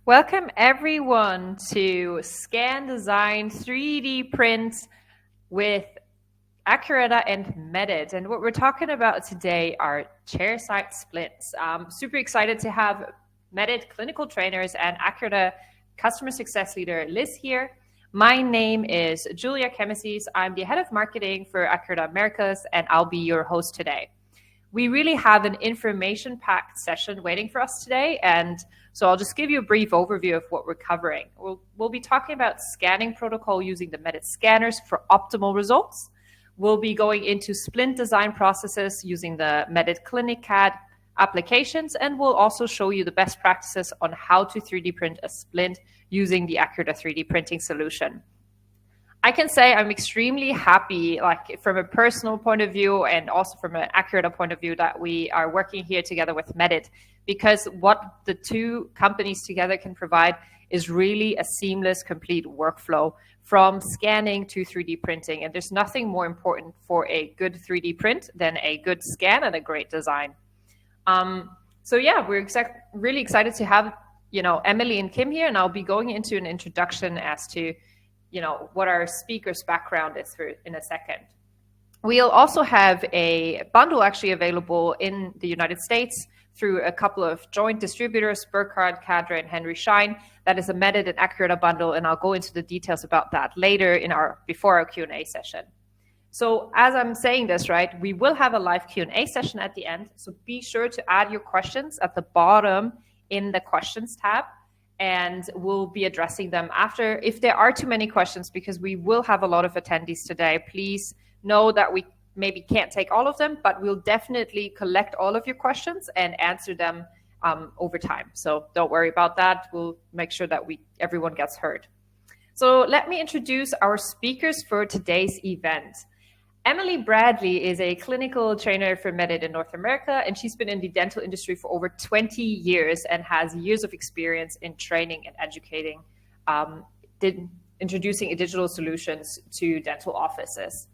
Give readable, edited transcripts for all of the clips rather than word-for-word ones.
Welcome everyone to Scan Design 3D Print with Ackuretta and Medit. And what we're talking about today are Chairside Splints. Super excited to have Medit clinical trainers and Ackuretta customer success leader Liz here. My name is Julia Kemmesies. I'm the head of marketing for Ackuretta Americas, and I'll be your host today. We really have an information-packed session waiting for us today, and so I'll just give you a brief overview of what we're covering. We'll be talking about scanning protocol using the Medit scanners for optimal results. We'll be going into Splint design processes using the Medit Clinic CAD applications, and we'll also show you the best practices on how to 3D print a Splint using the Ackuretta 3D printing solution. I can say I'm extremely happy, like from a personal point of view and also from an Ackuretta point of view, that we are working here together with Medit, because what the two companies together can provide is really a seamless, complete workflow from scanning to 3D printing. And there's nothing more important for a good 3D print than a good scan and a great design. So yeah, we're really excited to have, Emily and Kim here, and I'll be going into an introduction as to what our speaker's background is in a second. We'll also have a bundle actually available in the United States through a couple of joint distributors, Burkhardt, Cadre, and Henry Schein. That is a Medit and Ackuretta bundle, and I'll go into the details about that later before our Q&A session. So as I'm saying this, right, we will have a live Q&A session at the end, so be sure to add your questions at the bottom in the questions tab, and we'll be addressing them after. If there are too many questions, because we will have a lot of attendees today, please know that we maybe can't take all of them, but we'll definitely collect all of your questions and answer them over time. So don't worry about that. We'll make sure that everyone gets heard. So let me introduce our speakers for today's event. Emily Bradley is a clinical trainer for Medit in North America, and she's been in the dental industry for over 20 years and has years of experience in training and educating, introducing digital solutions to dental offices.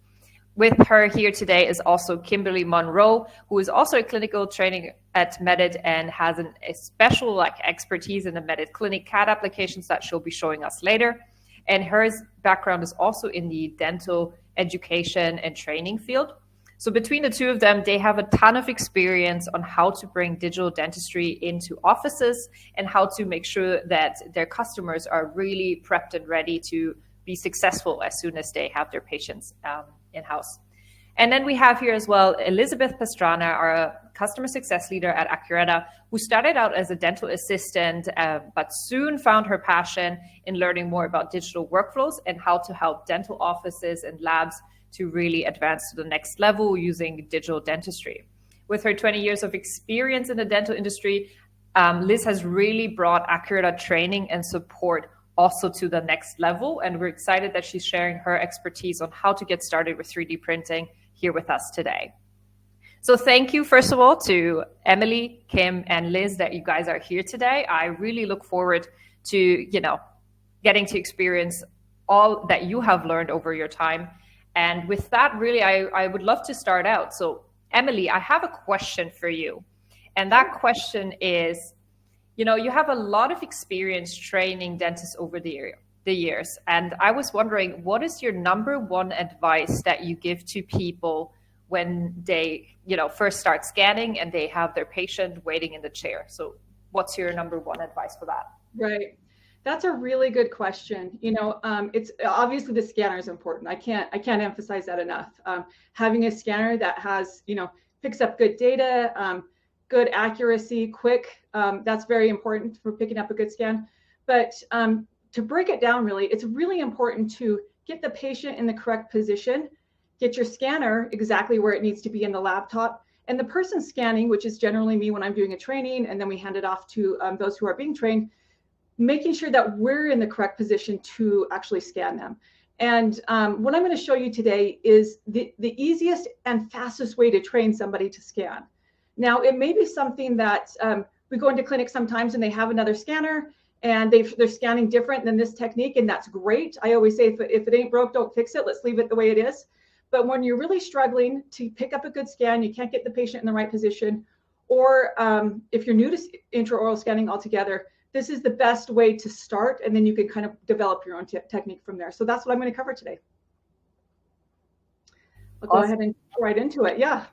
With her here today is also Kimberly Munro, who is also a clinical training at Medit and has a special expertise in the Medit Clinic CAD applications that she'll be showing us later. And her background is also in the dental education and training field. So between the two of them, they have a ton of experience on how to bring digital dentistry into offices and how to make sure that their customers are really prepped and ready to be successful as soon as they have their patients in-house. And then we have here as well Elizabeth Pastrana, our customer success leader at Ackuretta, who started out as a dental assistant, but soon found her passion in learning more about digital workflows and how to help dental offices and labs to really advance to the next level using digital dentistry. With her 20 years of experience in the dental industry, Liz has really brought Ackuretta training and support also to the next level. And we're excited that she's sharing her expertise on how to get started with 3D printing here with us today. So thank you, first of all, to Emily, Kim, and Liz that you guys are here today. I really look forward to, getting to experience all that you have learned over your time. And with that, really, I would love to start out. So Emily, I have a question for you. And that question is, you have a lot of experience training dentists over the years. And I was wondering, what is your number one advice that you give to people when they, first start scanning and they have their patient waiting in the chair? So what's your number one advice for that? Right. That's a really good question. It's obviously the scanner is important. I can't emphasize that enough. Having a scanner that has, picks up good data, good accuracy, quick, that's very important for picking up a good scan. But to break it down, really, it's really important to get the patient in the correct position, get your scanner exactly where it needs to be in the laptop, and the person scanning, which is generally me when I'm doing a training, and then we hand it off to those who are being trained, making sure that we're in the correct position to actually scan them. And what I'm going to show you today is the easiest and fastest way to train somebody to scan. Now, it may be something that we go into clinics sometimes and they have another scanner and they're scanning different than this technique, and that's great. I always say, if it ain't broke, don't fix it. Let's leave it the way it is. But when you're really struggling to pick up a good scan, you can't get the patient in the right position, or if you're new to intraoral scanning altogether, this is the best way to start, and then you can kind of develop your own technique from there. So that's what I'm going to cover today. I'll go ahead and go right into it. Yeah.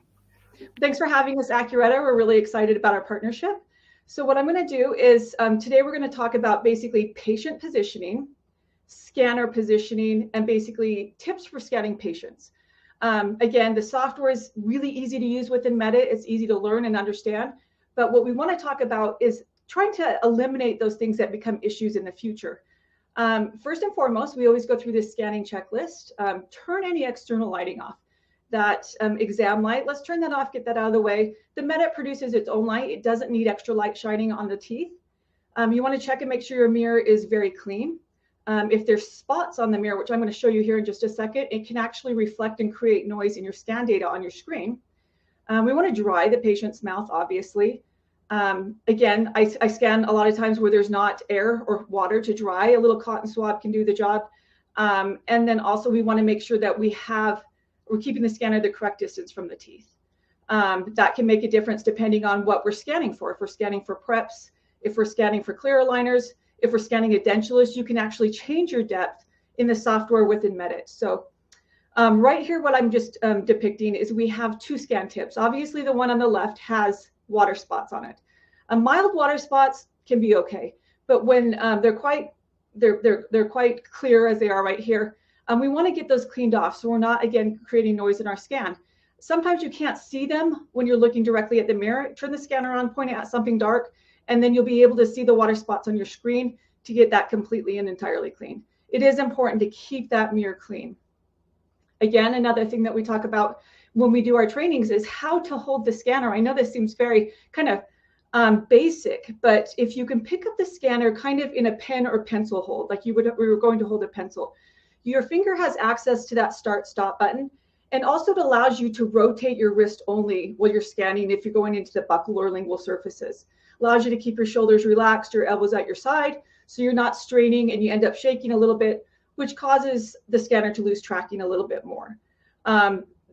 Thanks for having us, Ackuretta. We're really excited about our partnership. So what I'm going to do is today we're going to talk about basically patient positioning, scanner positioning, and basically tips for scanning patients. Again, the software is really easy to use within Medit. It's easy to learn and understand. But what we want to talk about is trying to eliminate those things that become issues in the future. First and foremost, we always go through this scanning checklist. Turn any external lighting off. That exam light, let's turn that off, get that out of the way. The Medit produces its own light. It doesn't need extra light shining on the teeth. You want to check and make sure your mirror is very clean. If there's spots on the mirror, which I'm going to show you here in just a second, it can actually reflect and create noise in your scan data on your screen. We want to dry the patient's mouth, obviously. Again, I scan a lot of times where there's not air or water to dry. A little cotton swab can do the job. And then also we want to make sure that we're keeping the scanner the correct distance from the teeth. That can make a difference depending on what we're scanning for. If we're scanning for preps, if we're scanning for clear aligners, if we're scanning a dentulous, you can actually change your depth in the software within Medit. So right here, what I'm just depicting is we have two scan tips. Obviously, the one on the left has water spots on it. Mild water spots can be okay, but when they're quite clear as they are right here, we want to get those cleaned off so we're not, again, creating noise in our scan. Sometimes you can't see them when you're looking directly at the mirror. Turn the scanner on, point it at something dark, and then you'll be able to see the water spots on your screen to get that completely and entirely clean. It is important to keep that mirror clean. Again, another thing that we talk about when we do our trainings is how to hold the scanner. I know this seems very kind of basic, but if you can pick up the scanner kind of in a pen or pencil hold, like we were going to hold a pencil, your finger has access to that start-stop button, and also it allows you to rotate your wrist only while you're scanning if you're going into the buccal or lingual surfaces. Allows you to keep your shoulders relaxed, your elbows at your side, so you're not straining and you end up shaking a little bit, which causes the scanner to lose tracking a little bit more.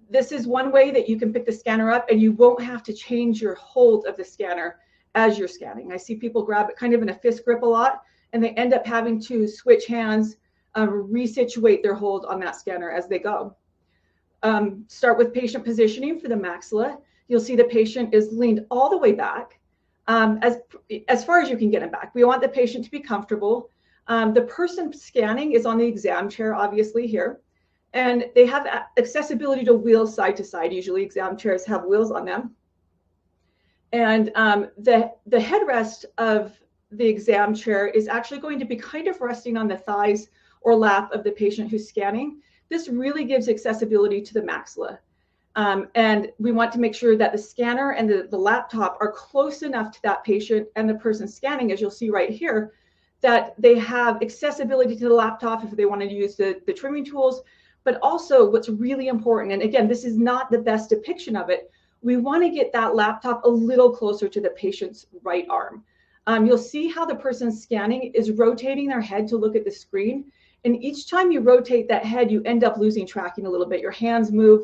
This is one way that you can pick the scanner up and you won't have to change your hold of the scanner as you're scanning. I see people grab it kind of in a fist grip a lot, and they end up having to switch hands, resituate their hold on that scanner as they go. Start with patient positioning for the maxilla. You'll see the patient is leaned all the way back, as far as you can get them back. We want the patient to be comfortable. The person scanning is on the exam chair, obviously here, and they have accessibility to wheels side to side. Usually exam chairs have wheels on them. And the headrest of the exam chair is actually going to be kind of resting on the thighs or lap of the patient who's scanning. This really gives accessibility to the maxilla. And we want to make sure that the scanner and the laptop are close enough to that patient and the person scanning, as you'll see right here, that they have accessibility to the laptop if they want to use the trimming tools. But also what's really important, and again, this is not the best depiction of it, we want to get that laptop a little closer to the patient's right arm. You'll see how the person scanning is rotating their head to look at the screen. And each time you rotate that head, you end up losing tracking a little bit. Your hands move.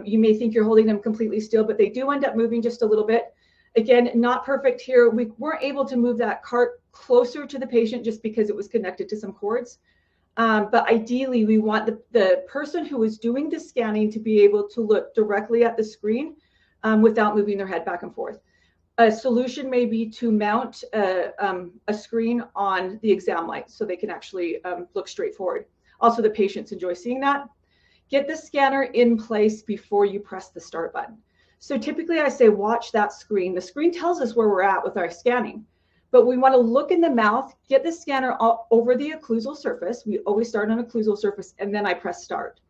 You may think you're holding them completely still, but they do end up moving just a little bit. Again, not perfect here. We weren't able to move that cart closer to the patient just because it was connected to some cords. But ideally, we want the person who is doing the scanning to be able to look directly at the screen without moving their head back and forth. A solution may be to mount a screen on the exam light so they can actually look straight forward. Also, the patients enjoy seeing that. Get the scanner in place before you press the start button. So typically I say, watch that screen. The screen tells us where we're at with our scanning, but we want to look in the mouth, get the scanner over the occlusal surface. We always start on occlusal surface, and then I press start.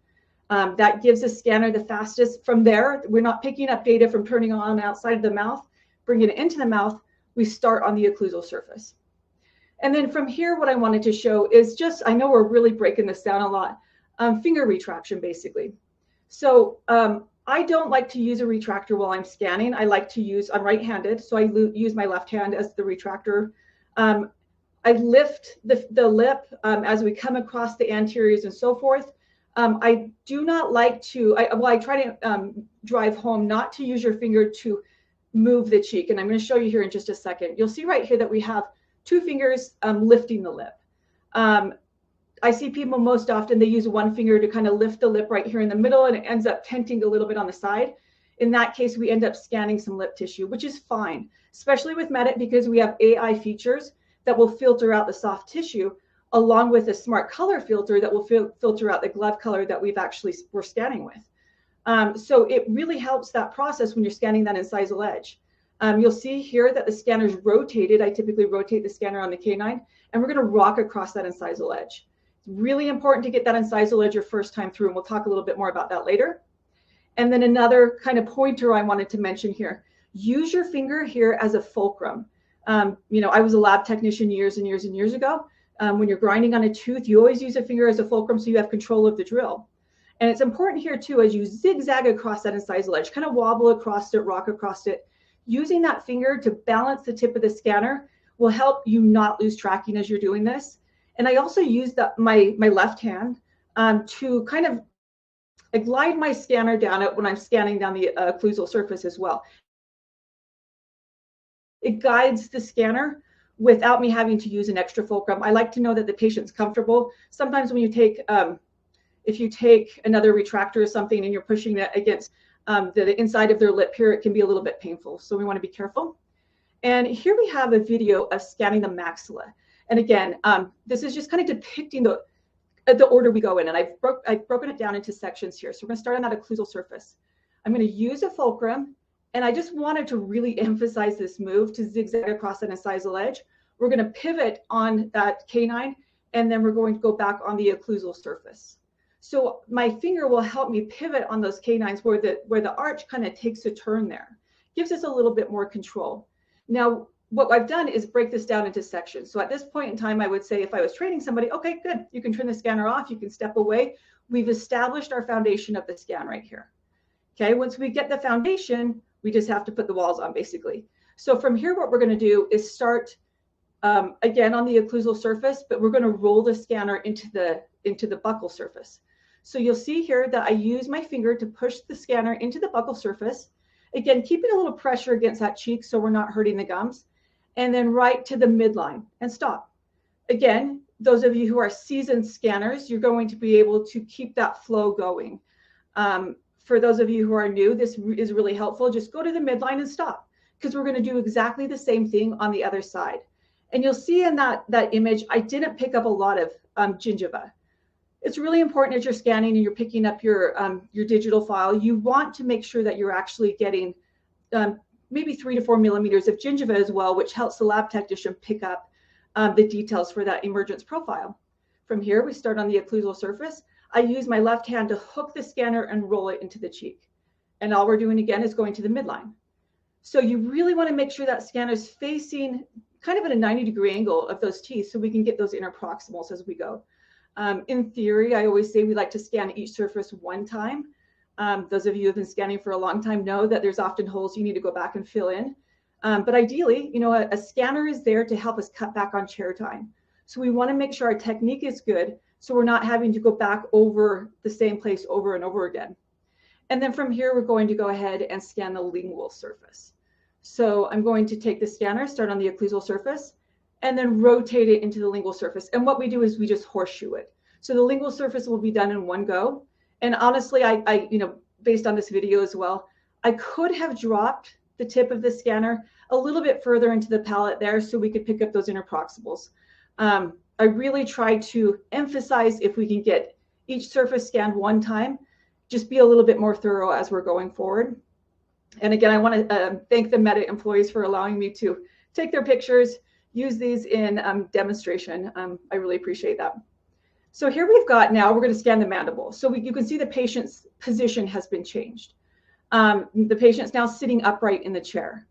That gives the scanner the fastest. From there, we're not picking up data from turning on outside of the mouth, bringing it into the mouth. We start on the occlusal surface. And then from here, what I wanted to show is just, I know we're really breaking this down a lot, finger retraction, basically. So I don't like to use a retractor while I'm scanning. I like to use, I'm right-handed, so I use my left hand as the retractor. I lift the lip as we come across the anteriors and so forth. I do not like to, I try to drive home not to use your finger to move the cheek. And I'm going to show you here in just a second. You'll see right here that we have 2 fingers lifting the lip. I see people most often, they use 1 finger to kind of lift the lip right here in the middle, and it ends up tenting a little bit on the side. In that case, we end up scanning some lip tissue, which is fine, especially with Medit, because we have AI features that will filter out the soft tissue, along with a smart color filter that will filter out the glove color that we're scanning with. So it really helps that process when you're scanning that incisal edge. You'll see here that the scanner's rotated. I typically rotate the scanner on the canine, and we're going to rock across that incisal edge. It's really important to get that incisal edge your first time through, and we'll talk a little bit more about that later. And then another kind of pointer I wanted to mention here, use your finger here as a fulcrum. You know, I was a lab technician years and years and years ago. When you're grinding on a tooth, you always use a finger as a fulcrum so you have control of the drill. And it's important here too, as you zigzag across that incisal edge, kind of wobble across it, rock across it, using that finger to balance the tip of the scanner will help you not lose tracking as you're doing this. And I also use my left hand to kind of glide my scanner down it when I'm scanning down the occlusal surface as well. It guides the scanner without me having to use an extra fulcrum. I like to know that the patient's comfortable. Sometimes when you take, if you take another retractor or something and you're pushing it against the inside of their lip here, it can be a little bit painful. So we want to be careful. And here we have a video of scanning the maxilla. And again, this is just kind of depicting the order we go in. And I've broken it down into sections here. So we're going to start on that occlusal surface. I'm going to use a fulcrum. And I just wanted to really emphasize this move to zigzag across that incisal edge. We're going to pivot on that canine, and then we're going to go back on the occlusal surface. So my finger will help me pivot on those canines where the arch kind of takes a turn there. Gives us a little bit more control. Now, what I've done is break this down into sections. So at this point in time, I would say if I was training somebody, okay, good, you can turn the scanner off, you can step away. We've established our foundation of the scan right here. Okay, once we get the foundation, we just have to put the walls on basically. So from here, what we're going to do is start again on the occlusal surface, but we're going to roll the scanner into the buccal surface. So you'll see here that I use my finger to push the scanner into the buccal surface. Again, keeping a little pressure against that cheek so we're not hurting the gums. And then right to the midline and stop. Again, those of you who are seasoned scanners, you're going to be able to keep that flow going. For those of you who are new, this is really helpful. Just go to the midline and stop, because we're going to do exactly the same thing on the other side. And you'll see in that image, I didn't pick up a lot of gingiva. It's really important as you're scanning and you're picking up your digital file, you want to make sure that you're actually getting maybe 3 to 4 millimeters of gingiva as well, which helps the lab technician pick up the details for that emergence profile. From here, we start on the occlusal surface. I use my left hand to hook the scanner and roll it into the cheek. And all we're doing again is going to the midline. So you really want to make sure that scanner is facing kind of at a 90-degree angle of those teeth so we can get those interproximals as we go. In theory, I always say we like to scan each surface one time. Those of you who have been scanning for a long time know that there's often holes you need to go back and fill in. But ideally, you know, a scanner is there to help us cut back on chair time. So we want to make sure our technique is good, so we're not having to go back over the same place over and over again. And then from here, we're going to go ahead and scan the lingual surface. So I'm going to take the scanner, start on the occlusal surface, and then rotate it into the lingual surface. And what we do is we just horseshoe it. So the lingual surface will be done in one go. And honestly, I you know, based on this video as well, I could have dropped the tip of the scanner a little bit further into the palate there so we could pick up those interproximals. I really try to emphasize if we can get each surface scanned one time, just be a little bit more thorough as we're going forward. And again, I want to thank the Medit employees for allowing me to take their pictures, use these in demonstration. I really appreciate that. So here we've got, now we're going to scan the mandible. So you can see the patient's position has been changed. The patient's now sitting upright in the chair.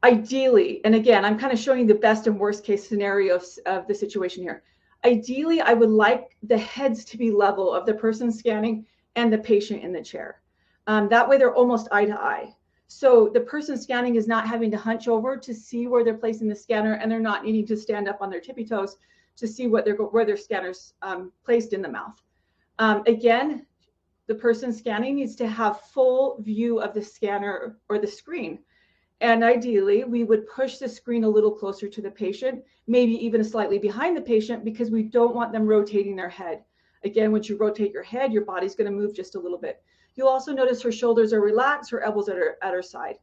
Ideally, and again, I'm kind of showing you the best and worst case scenarios of the situation here. Ideally, I would like the heads to be level of the person scanning and the patient in the chair. That way they're almost eye to eye. So the person scanning is not having to hunch over to see where they're placing the scanner, and they're not needing to stand up on their tippy toes to see where their scanner's placed in the mouth. Again, the person scanning needs to have full view of the scanner or the screen. And ideally, we would push the screen a little closer to the patient, maybe even slightly behind the patient, because we don't want them rotating their head. Again, once you rotate your head, your body's going to move just a little bit. You'll also notice her shoulders are relaxed, her elbows are at her side.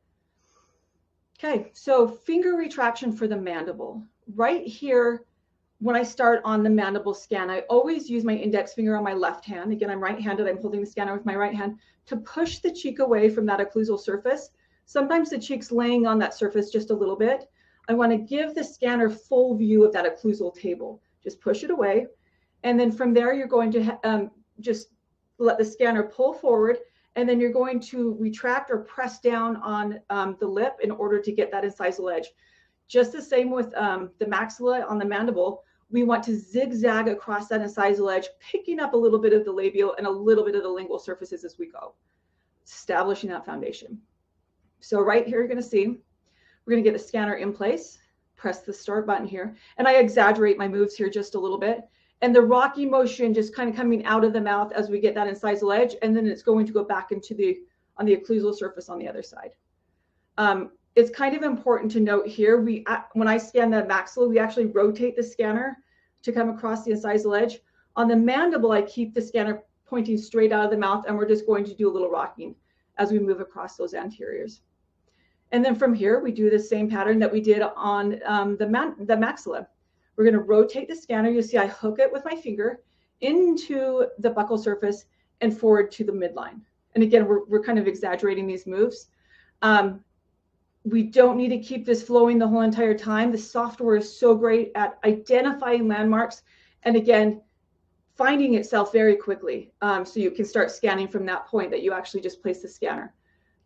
Okay, so finger retraction for the mandible. Right here, when I start on the mandible scan, I always use my index finger on my left hand. Again, I'm right-handed, I'm holding the scanner with my right hand to push the cheek away from that occlusal surface. Sometimes the cheek's laying on that surface just a little bit. I want to give the scanner full view of that occlusal table. Just push it away. And then from there, you're going to just let the scanner pull forward, and then you're going to retract or press down on the lip in order to get that incisal edge. Just the same with the maxilla on the mandible. We want to zigzag across that incisal edge, picking up a little bit of the labial and a little bit of the lingual surfaces as we go, establishing that foundation. So right here, you're going to see, we're going to get the scanner in place, press the start button here, and I exaggerate my moves here just a little bit. And the rocky motion just kind of coming out of the mouth as we get that incisal edge, and then it's going to go back into on the occlusal surface on the other side. It's kind of important to note here, when I scan the maxilla, we actually rotate the scanner to come across the incisal edge. On the mandible, I keep the scanner pointing straight out of the mouth, and we're just going to do a little rocking as we move across those anteriors. And then from here, we do the same pattern that we did on the maxilla. We're going to rotate the scanner. You see I hook it with my finger into the buccal surface and forward to the midline. And again, we're kind of exaggerating these moves. We don't need to keep this flowing the whole entire time. The software is so great at identifying landmarks and again, finding itself very quickly. So you can start scanning from that point that you actually just place the scanner.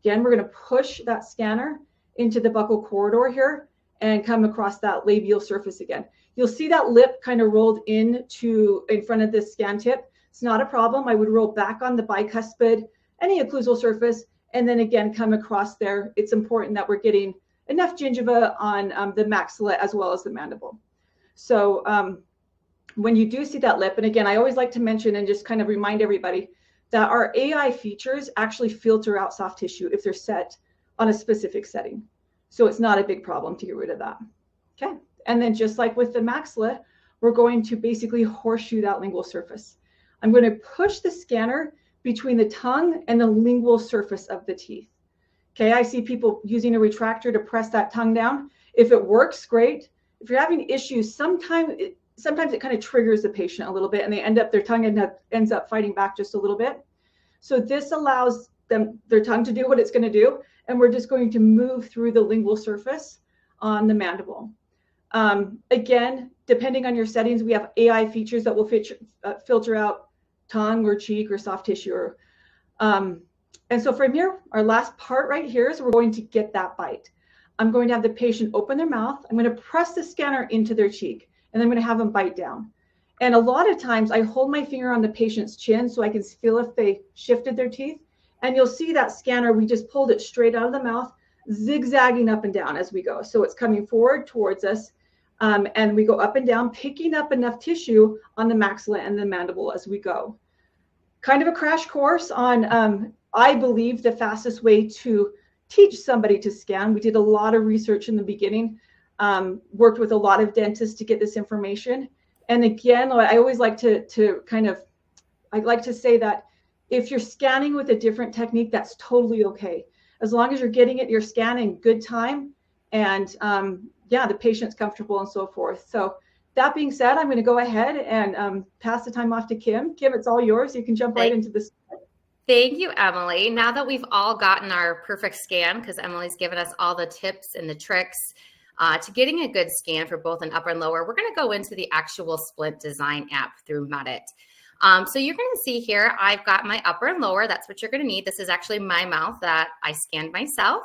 Again, we're going to push that scanner into the buccal corridor here and come across that labial surface again. You'll see that lip kind of rolled in front of this scan tip. It's not a problem. I would roll back on the bicuspid, any occlusal surface, and then again, come across there. It's important that we're getting enough gingiva on the maxilla as well as the mandible. So when you do see that lip, and again, I always like to mention and just kind of remind everybody that our AI features actually filter out soft tissue if they're set on a specific setting. So it's not a big problem to get rid of that. Okay. And then just like with the maxilla, we're going to basically horseshoe that lingual surface. I'm going to push the scanner between the tongue and the lingual surface of the teeth. Okay, I see people using a retractor to press that tongue down. If it works, great. If you're having issues, sometimes it kind of triggers the patient a little bit and their tongue ends up fighting back just a little bit. So this allows their tongue to do what it's going to do. And we're just going to move through the lingual surface on the mandible. Again, depending on your settings, we have AI features that will filter out tongue or cheek or soft tissue. And so from here, our last part right here is we're going to get that bite. I'm going to have the patient open their mouth. I'm going to press the scanner into their cheek, and I'm going to have them bite down. And a lot of times I hold my finger on the patient's chin so I can feel if they shifted their teeth. And you'll see that scanner, we just pulled it straight out of the mouth, zigzagging up and down as we go. So it's coming forward towards us. And we go up and down, picking up enough tissue on the maxilla and the mandible as we go. Kind of a crash course on, I believe, the fastest way to teach somebody to scan. We did a lot of research in the beginning, worked with a lot of dentists to get this information. And again, I always like to I'd like to say that if you're scanning with a different technique, that's totally okay. As long as you're getting it, you're scanning good time and yeah, the patient's comfortable and so forth. So that being said, I'm going to go ahead and pass the time off to Kim. Kim, it's all yours. You can jump right into this. Thank you, Emily. Now that we've all gotten our perfect scan, because Emily's given us all the tips and the tricks to getting a good scan for both an upper and lower, we're going to go into the actual Splint design app through Medit. So you're going to see here, I've got my upper and lower. That's what you're going to need. This is actually my mouth that I scanned myself.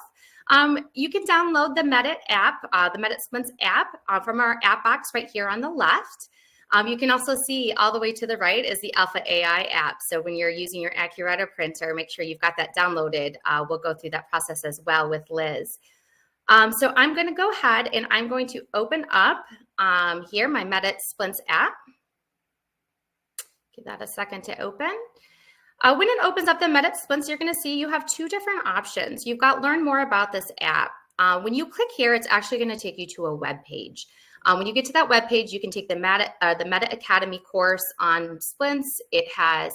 You can download the Medit app, the Medit Splints app from our app box right here on the left. You can also see all the way to the right is the Alpha AI app. So when you're using your Ackuretta printer, make sure you've got that downloaded. We'll go through that process as well with Liz. So I'm going to go ahead and I'm going to open up here my Medit Splints app. Give that a second to open. When it opens up the Medit Splints, you're going to see you have two different options. You've got learn more about this app. When you click here, it's actually going to take you to a web page. When you get to that web page, you can take the Medit Academy course on Splints. It has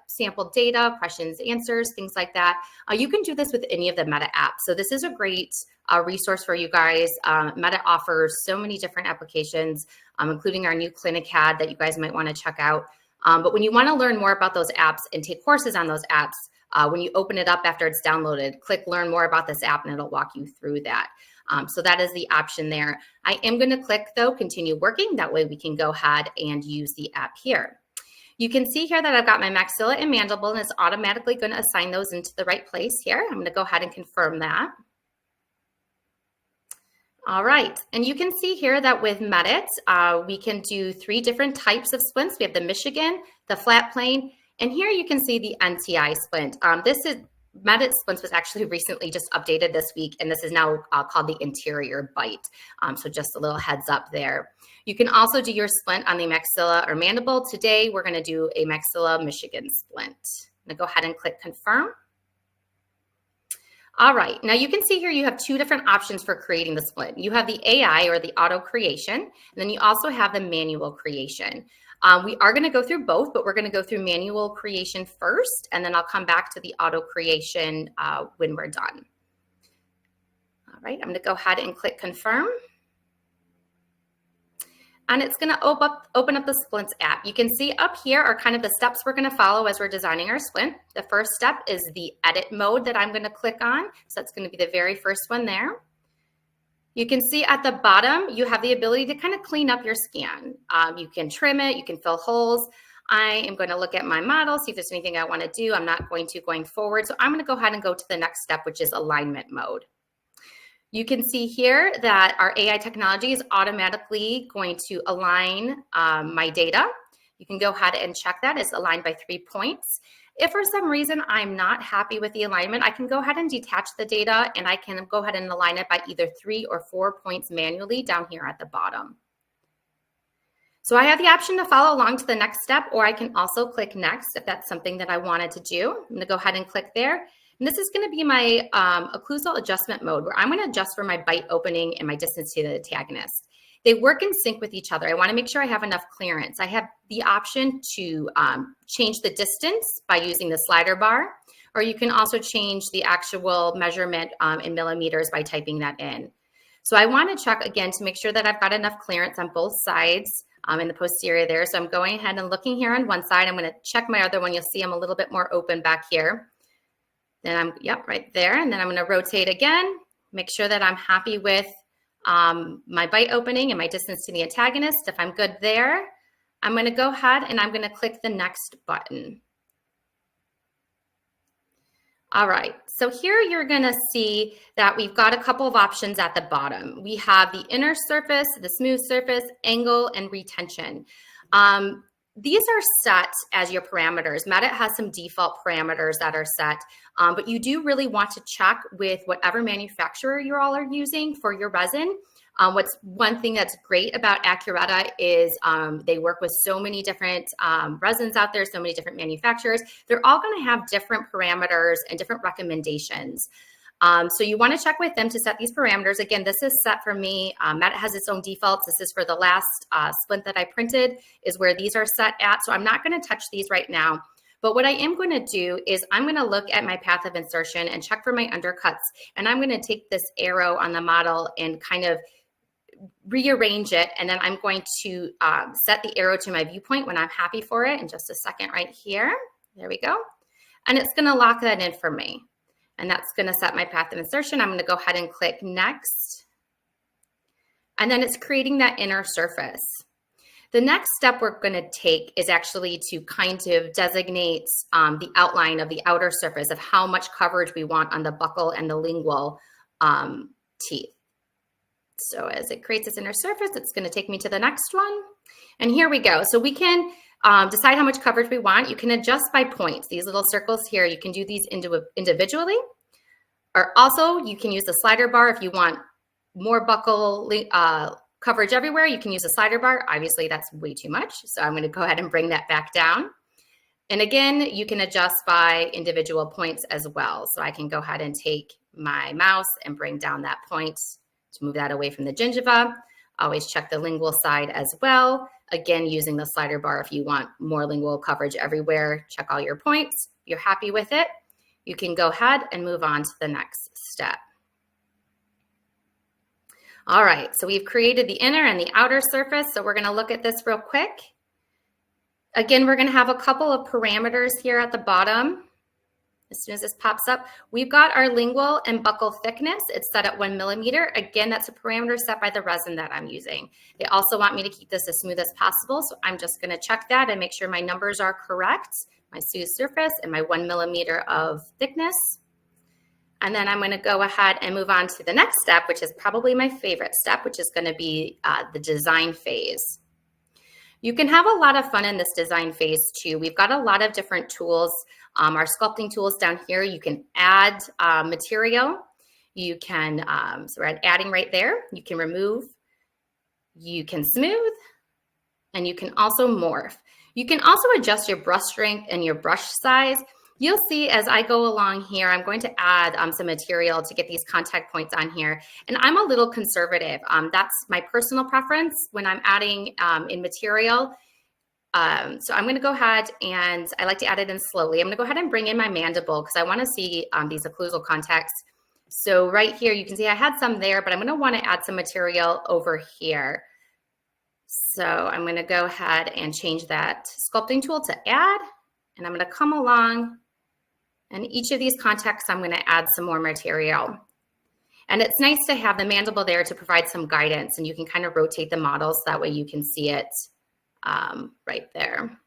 sample data, questions, answers, things like that. You can do this with any of the Medit apps. So this is a great resource for you guys. Medit offers so many different applications, including our new CLEANI that you guys might want to check out. But when you want to learn more about those apps and take courses on those apps, when you open it up after it's downloaded, click learn more about this app and it'll walk you through that. So that is the option there. I am going to click though, continue working. That way we can go ahead and use the app here. You can see here that I've got my maxilla and mandible and it's automatically going to assign those into the right place here. I'm going to go ahead and confirm that. All right, and you can see here that with Medit, we can do 3 different types of splints. We have the Michigan, the flat plane, and here you can see the NTI splint. This is Medit Splints was actually recently just updated this week, and this is now called the interior bite. So just a little heads up there. You can also do your splint on the maxilla or mandible. Today, we're gonna do a maxilla Michigan splint. I'm gonna go ahead and click confirm. All right, now you can see here you have 2 different options for creating the splint. You have the AI or the auto creation, and then you also have the manual creation. We are going to go through both, but we're going to go through manual creation first, and then I'll come back to the auto creation when we're done. All right, I'm going to go ahead and click confirm. And it's going to open up the Splints app. You can see up here are kind of the steps we're going to follow as we're designing our splint. The first step is the edit mode that I'm going to click on. So that's going to be the very first one there. You can see at the bottom, you have the ability to kind of clean up your scan. You can trim it, you can fill holes. I am going to look at my model, see if there's anything I want to do. I'm not going to going forward. So I'm going to go ahead and go to the next step, which is alignment mode. You can see here that our AI technology is automatically going to align my data. You can go ahead and check that. It's aligned by 3 points. If for some reason I'm not happy with the alignment, I can go ahead and detach the data and I can go ahead and align it by either 3 or 4 points manually down here at the bottom. So I have the option to follow along to the next step, or I can also click next if that's something that I wanted to do. I'm going to go ahead and click there. And this is going to be my occlusal adjustment mode, where I'm going to adjust for my bite opening and my distance to the antagonist. They work in sync with each other. I want to make sure I have enough clearance. I have the option to change the distance by using the slider bar, or you can also change the actual measurement in millimeters by typing that in. So I want to check again to make sure that I've got enough clearance on both sides in the posterior there. So I'm going ahead and looking here on one side. I'm going to check my other one. You'll see I'm a little bit more open back here. Then I'm, yep, right there. And then I'm going to rotate again, make sure that I'm happy with my bite opening and my distance to the antagonist. If I'm good there, I'm going to go ahead and I'm going to click the next button. All right, so here you're going to see that we've got a couple of options at the bottom. We have the inner surface, the smooth surface, angle, and retention. These are set as your parameters. Medit has some default parameters that are set, but you do really want to check with whatever manufacturer you all are using for your resin. What's one thing that's great about Ackuretta is they work with so many different resins out there, so many different manufacturers. They're all going to have different parameters and different recommendations. So you want to check with them to set these parameters. Again, this is set for me. Medit has its own defaults. This is for the last splint that I printed is where these are set at. So I'm not going to touch these right now. But what I am going to do is I'm going to look at my path of insertion and check for my undercuts. And I'm going to take this arrow on the model and kind of rearrange it. And then I'm going to set the arrow to my viewpoint when I'm happy for it in just a second right here. There we go. And it's going to lock that in for me. And that's going to set my path of insertion. I'm going to go ahead and click next. And then it's creating that inner surface. The next step we're going to take is actually to kind of designate the outline of the outer surface of how much coverage we want on the buccal and the lingual teeth. So as it creates this inner surface, it's going to take me to the next one. And here we go. So we can decide how much coverage we want. You can adjust by points. These little circles here, you can do these individually. Or also, you can use the slider bar if you want more buccal coverage everywhere. You can use a slider bar. Obviously, that's way too much. So I'm going to go ahead and bring that back down. And again, you can adjust by individual points as well. So I can go ahead and take my mouse and bring down that point to move that away from the gingiva. Always check the lingual side as well. Again, using the slider bar if you want more lingual coverage everywhere. Check all your points. If you're happy with it, you can go ahead and move on to the next step. All right, so we've created the inner and the outer surface. So we're gonna look at this real quick. Again, we're gonna have a couple of parameters here at the bottom. As soon as this pops up, we've got our lingual and buccal thickness. It's set at 1 millimeter. Again, that's a parameter set by the resin that I'm using. They also want me to keep this as smooth as possible. So I'm just gonna check that and make sure my numbers are correct. My smooth surface and my 1 millimeter of thickness. And then I'm gonna go ahead and move on to the next step, which is probably my favorite step, which is gonna be the design phase. You can have a lot of fun in this design phase too. We've got a lot of different tools. Our sculpting tools down here, you can add material. You can, so we're adding right there. You can remove, you can smooth, and you can also morph. You can also adjust your brush strength and your brush size. You'll see as I go along here, I'm going to add some material to get these contact points on here. And I'm a little conservative. That's my personal preference when I'm adding in material. So I'm gonna go ahead and I like to add it in slowly. I'm gonna go ahead and bring in my mandible because I wanna see these occlusal contacts. So right here, you can see I had some there, but I'm gonna wanna add some material over here. So I'm gonna go ahead and change that sculpting tool to add, and I'm gonna come along, and each of these contacts, I'm gonna add some more material. And it's nice to have the mandible there to provide some guidance, and you can kind of rotate the model so that way you can see it right there.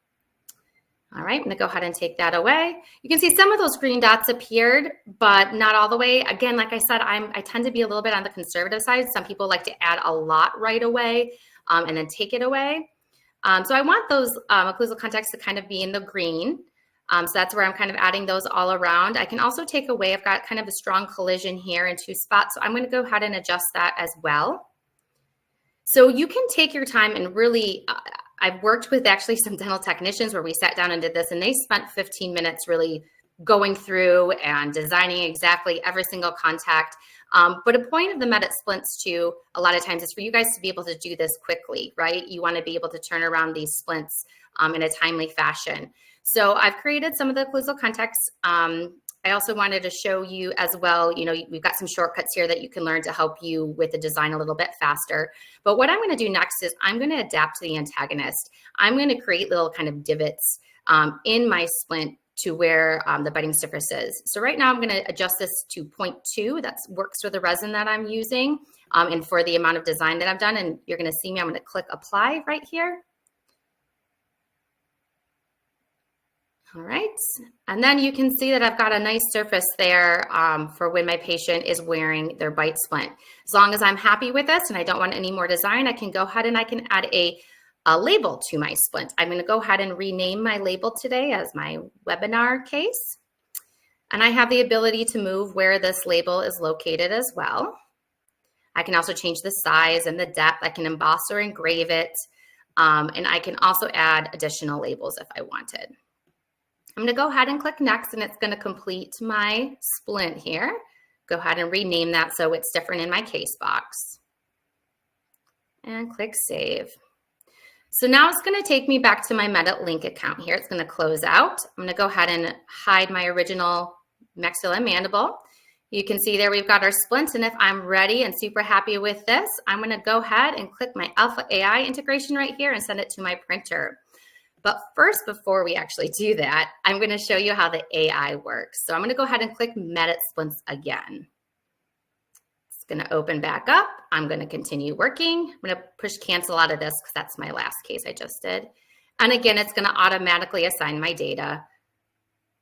All right, I'm gonna go ahead and take that away. You can see some of those green dots appeared, but not all the way. Again, like I said, I tend to be a little bit on the conservative side. Some people like to add a lot right away and then take it away. So I want those occlusal contacts to kind of be in the green. So that's where I'm kind of adding those all around. I can also take away, I've got kind of a strong collision here in 2 spots. So I'm gonna go ahead and adjust that as well. So you can take your time and really, I've worked with actually some dental technicians where we sat down and did this, and they spent 15 minutes really going through and designing exactly every single contact. But a point of the Medit Splints too, a lot of times is for you guys to be able to do this quickly, right? You want to be able to turn around these splints in a timely fashion. So I've created some of the occlusal contacts. I also wanted to show you as well, you know, we've got some shortcuts here that you can learn to help you with the design a little bit faster. But what I'm going to do next is I'm going to adapt to the antagonist. I'm going to create little kind of divots in my splint to where the biting surface is. So right now I'm going to adjust this to 0.2. That works for the resin that I'm using and for the amount of design that I've done. And you're going to see me, I'm going to click apply right here. All right, and then you can see that I've got a nice surface there for when my patient is wearing their bite splint. As long as I'm happy with this and I don't want any more design, I can go ahead and I can add a label to my splint. I'm gonna go ahead and rename my label today as my webinar case. And I have the ability to move where this label is located as well. I can also change the size and the depth. I can emboss or engrave it. And I can also add additional labels if I wanted. I'm gonna go ahead and click next, and it's gonna complete my splint here. Go ahead and rename that so it's different in my case box. And click save. So now it's gonna take me back to my Medit Link account here. It's gonna close out. I'm gonna go ahead and hide my original maxilla and mandible. You can see there we've got our splint, and if I'm ready and super happy with this, I'm gonna go ahead and click my Alpha AI integration right here and send it to my printer. But first, before we actually do that, I'm going to show you how the AI works. So I'm going to go ahead and click Medit Splints again. It's going to open back up. I'm going to continue working. I'm going to push cancel out of this because that's my last case I just did. And again, it's going to automatically assign my data.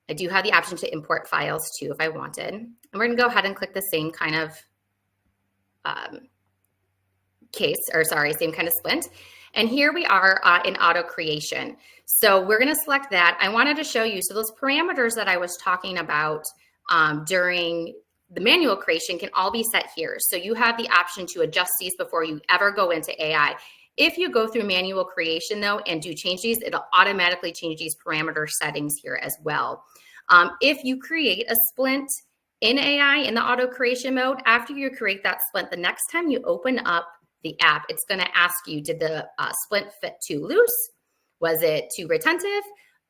I do have the option to import files too if I wanted. And we're going to go ahead and click the same kind of same kind of splint. And here we are in auto creation. So we're going to select that. I wanted to show you, so those parameters that I was talking about during the manual creation can all be set here. So you have the option to adjust these before you ever go into AI. If you go through manual creation though and do change these, it'll automatically change these parameter settings here as well. If you create a splint in AI, in the auto creation mode, after you create that splint, the next time you open up the app, it's going to ask you, did the splint fit too loose? Was it too retentive?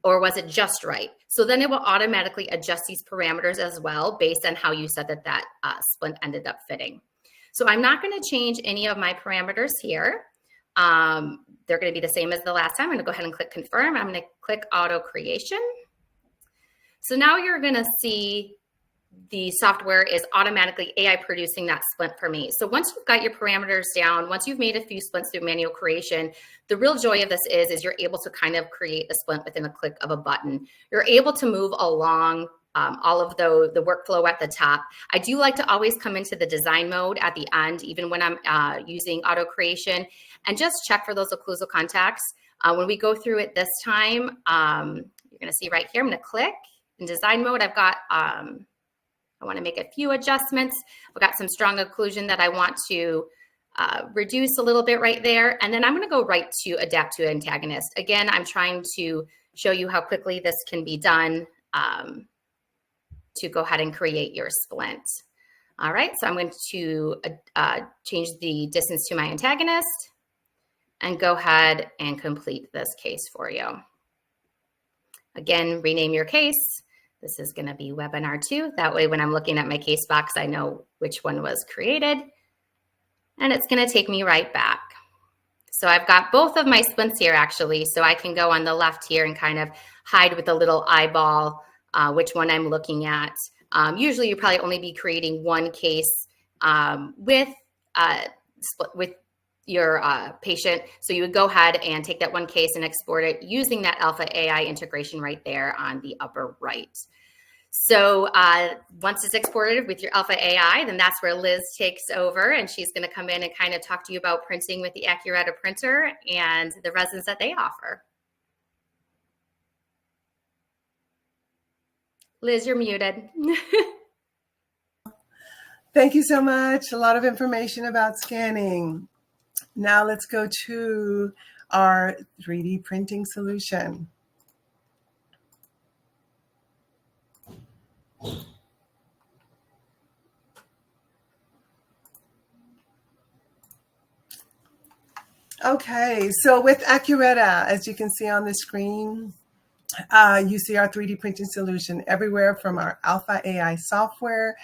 Or was it just right? So then it will automatically adjust these parameters as well based on how you said that splint ended up fitting. So I'm not going to change any of my parameters here. They're going to be the same as the last time. I'm going to go ahead and click confirm. I'm going to click auto creation. So now you're going to see the software is automatically AI producing that splint for me. So once you've got your parameters down, once you've made a few splints through manual creation, the real joy of this is you're able to kind of create a splint within a click of a button. You're able to move along all of the workflow at the top. I do like to always come into the design mode at the end, even when I'm using auto creation, and just check for those occlusal contacts. When we go through it this time, you're gonna see right here, I'm gonna click in design mode. I've got, I want to make a few adjustments. I've got some strong occlusion that I want to reduce a little bit right there. And then I'm going to go right to adapt to antagonist. Again, I'm trying to show you how quickly this can be done to go ahead and create your splint. All right, so I'm going to change the distance to my antagonist and go ahead and complete this case for you. Again, rename your case. This is going to be webinar 2. That way, when I'm looking at my case box, I know which one was created. And it's going to take me right back. So I've got both of my splints here, actually. So I can go on the left here and kind of hide with a little eyeball which one I'm looking at. Usually, you probably only be creating one case with your patient. So you would go ahead and take that one case and export it using that Alpha AI integration right there on the upper right. So once it's exported with your Alpha AI, then that's where Liz takes over, and she's going to come in and kind of talk to you about printing with the Ackuretta printer and the resins that they offer. Liz, you're muted. Thank you so much. A lot of information about scanning. Now let's go to our 3D printing solution. Okay, so with Ackuretta, as you can see on the screen, you see our 3D printing solution everywhere, from our Alpha AI software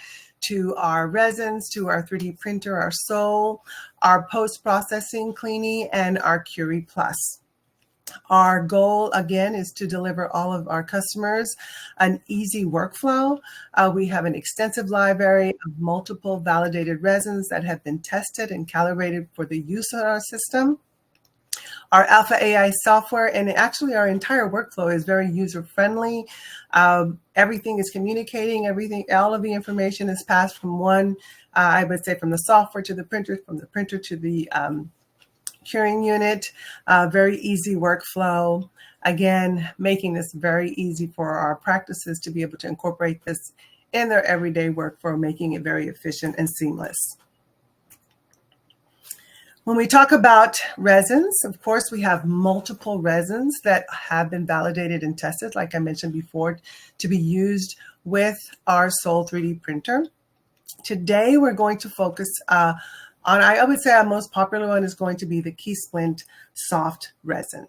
to our resins, to our 3D printer, our SOL, our post-processing CLEANI, and our CURIE Plus. Our goal, again, is to deliver all of our customers an easy workflow. We have an extensive library of multiple validated resins that have been tested and calibrated for the use of our system. Our Alpha AI software, and actually our entire workflow, is very user-friendly. Everything is communicating, all of the information is passed from one, I would say, from the software to the printer, from the printer to the curing unit. Very easy workflow. Again, making this very easy for our practices to be able to incorporate this in their everyday workflow, making it very efficient and seamless. When we talk about resins, of course, we have multiple resins that have been validated and tested, like I mentioned before, to be used with our SOL 3D printer. Today, we're going to focus on, I would say our most popular one is going to be the KeySplint soft resin.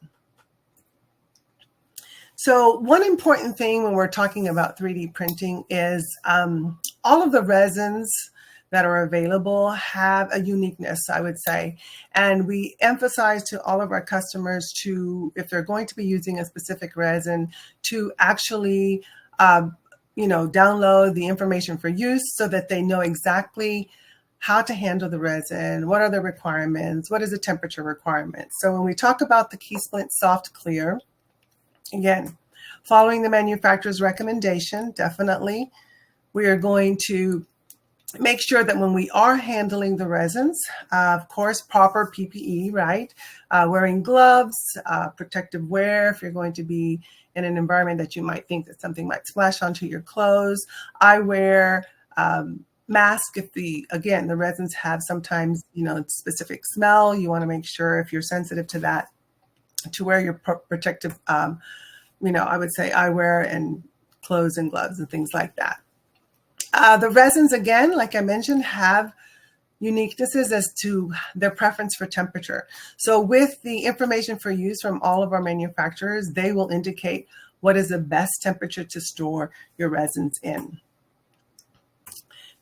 So one important thing when we're talking about 3D printing is all of the resins that are available have a uniqueness, I would say. And we emphasize to all of our customers to, if they're going to be using a specific resin, to actually, download the information for use so that they know exactly how to handle the resin, what are the requirements, what is the temperature requirement. So when we talk about the KeySplint Soft Clear, again, following the manufacturer's recommendation, definitely, we are going to make sure that when we are handling the resins, of course, proper PPE, right? Wearing gloves, protective wear if you're going to be in an environment that you might think that something might splash onto your clothes. Eyewear, mask if the resins have sometimes, specific smell. You want to make sure, if you're sensitive to that, to wear your protective, I would say eyewear and clothes and gloves and things like that. The resins, again, like I mentioned, have uniquenesses as to their preference for temperature. So with the information for use from all of our manufacturers, they will indicate what is the best temperature to store your resins in.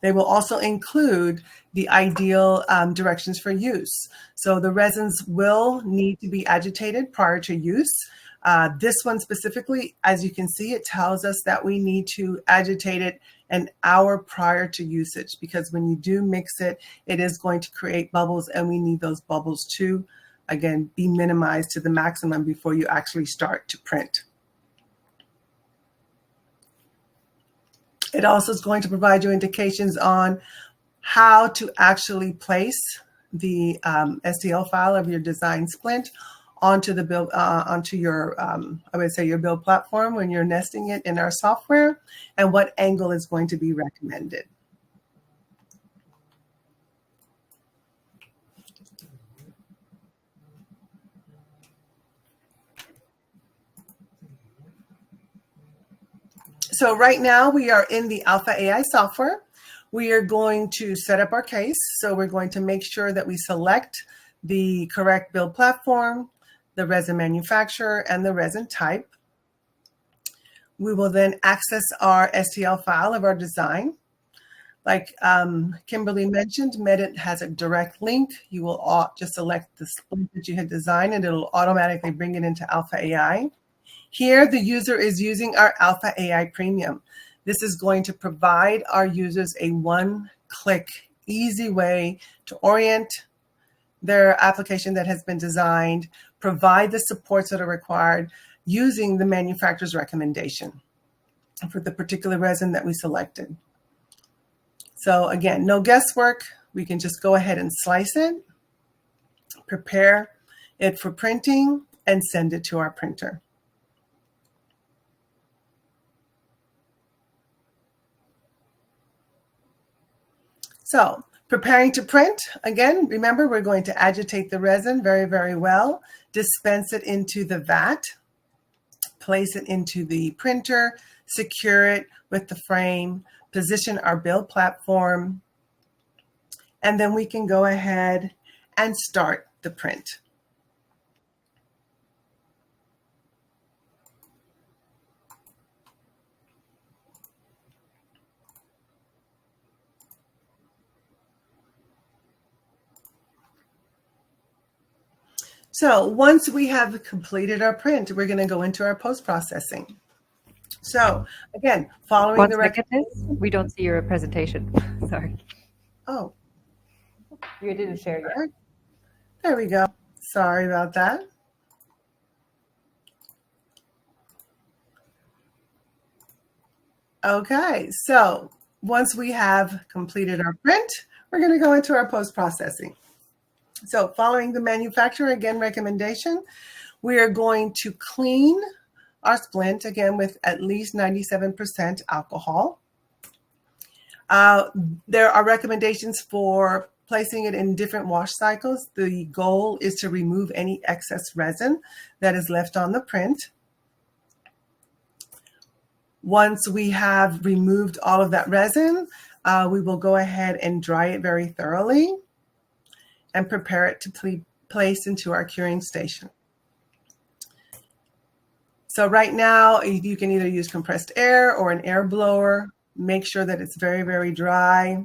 They will also include the ideal directions for use. So the resins will need to be agitated prior to use. This one specifically, as you can see, it tells us that we need to agitate it an hour prior to usage, because when you do mix it, it is going to create bubbles, and we need those bubbles to, again, be minimized to the maximum before you actually start to print. It also is going to provide you indications on how to actually place the STL file of your design splint onto the build, onto your, I would say your build platform when you're nesting it in our software, and what angle is going to be recommended. So right now we are in the Alpha AI software. We are going to set up our case. So we're going to make sure that we select the correct build platform, the resin manufacturer, and the resin type. We will then access our STL file of our design. Like Kimberly mentioned, Medit has a direct link. You will just select the splint that you had designed, and it'll automatically bring it into Alpha AI. Here, the user is using our Alpha AI Premium. This is going to provide our users a one-click, easy way to orient their application that has been designed, provide the supports that are required using the manufacturer's recommendation for the particular resin that we selected. So again, no guesswork. We can just go ahead and slice it, prepare it for printing, and send it to our printer. So preparing to print, again, remember we're going to agitate the resin very, very well, dispense it into the vat, place it into the printer, secure it with the frame, position our build platform, and then we can go ahead and start the print. So once we have completed our print, we're going to go into our post-processing. So again, following the recommendation. We don't see your presentation. Sorry. Oh. You didn't share yet. There we go. Sorry about that. Okay, so once we have completed our print, we're going to go into our post-processing. So following the manufacturer, again, recommendation, we are going to clean our splint, again, with at least 97% alcohol. There are recommendations for placing it in different wash cycles. The goal is to remove any excess resin that is left on the print. Once we have removed all of that resin, we will go ahead and dry it very thoroughly and prepare it to place into our curing station. So right now, you can either use compressed air or an air blower. Make sure that it's very, very dry.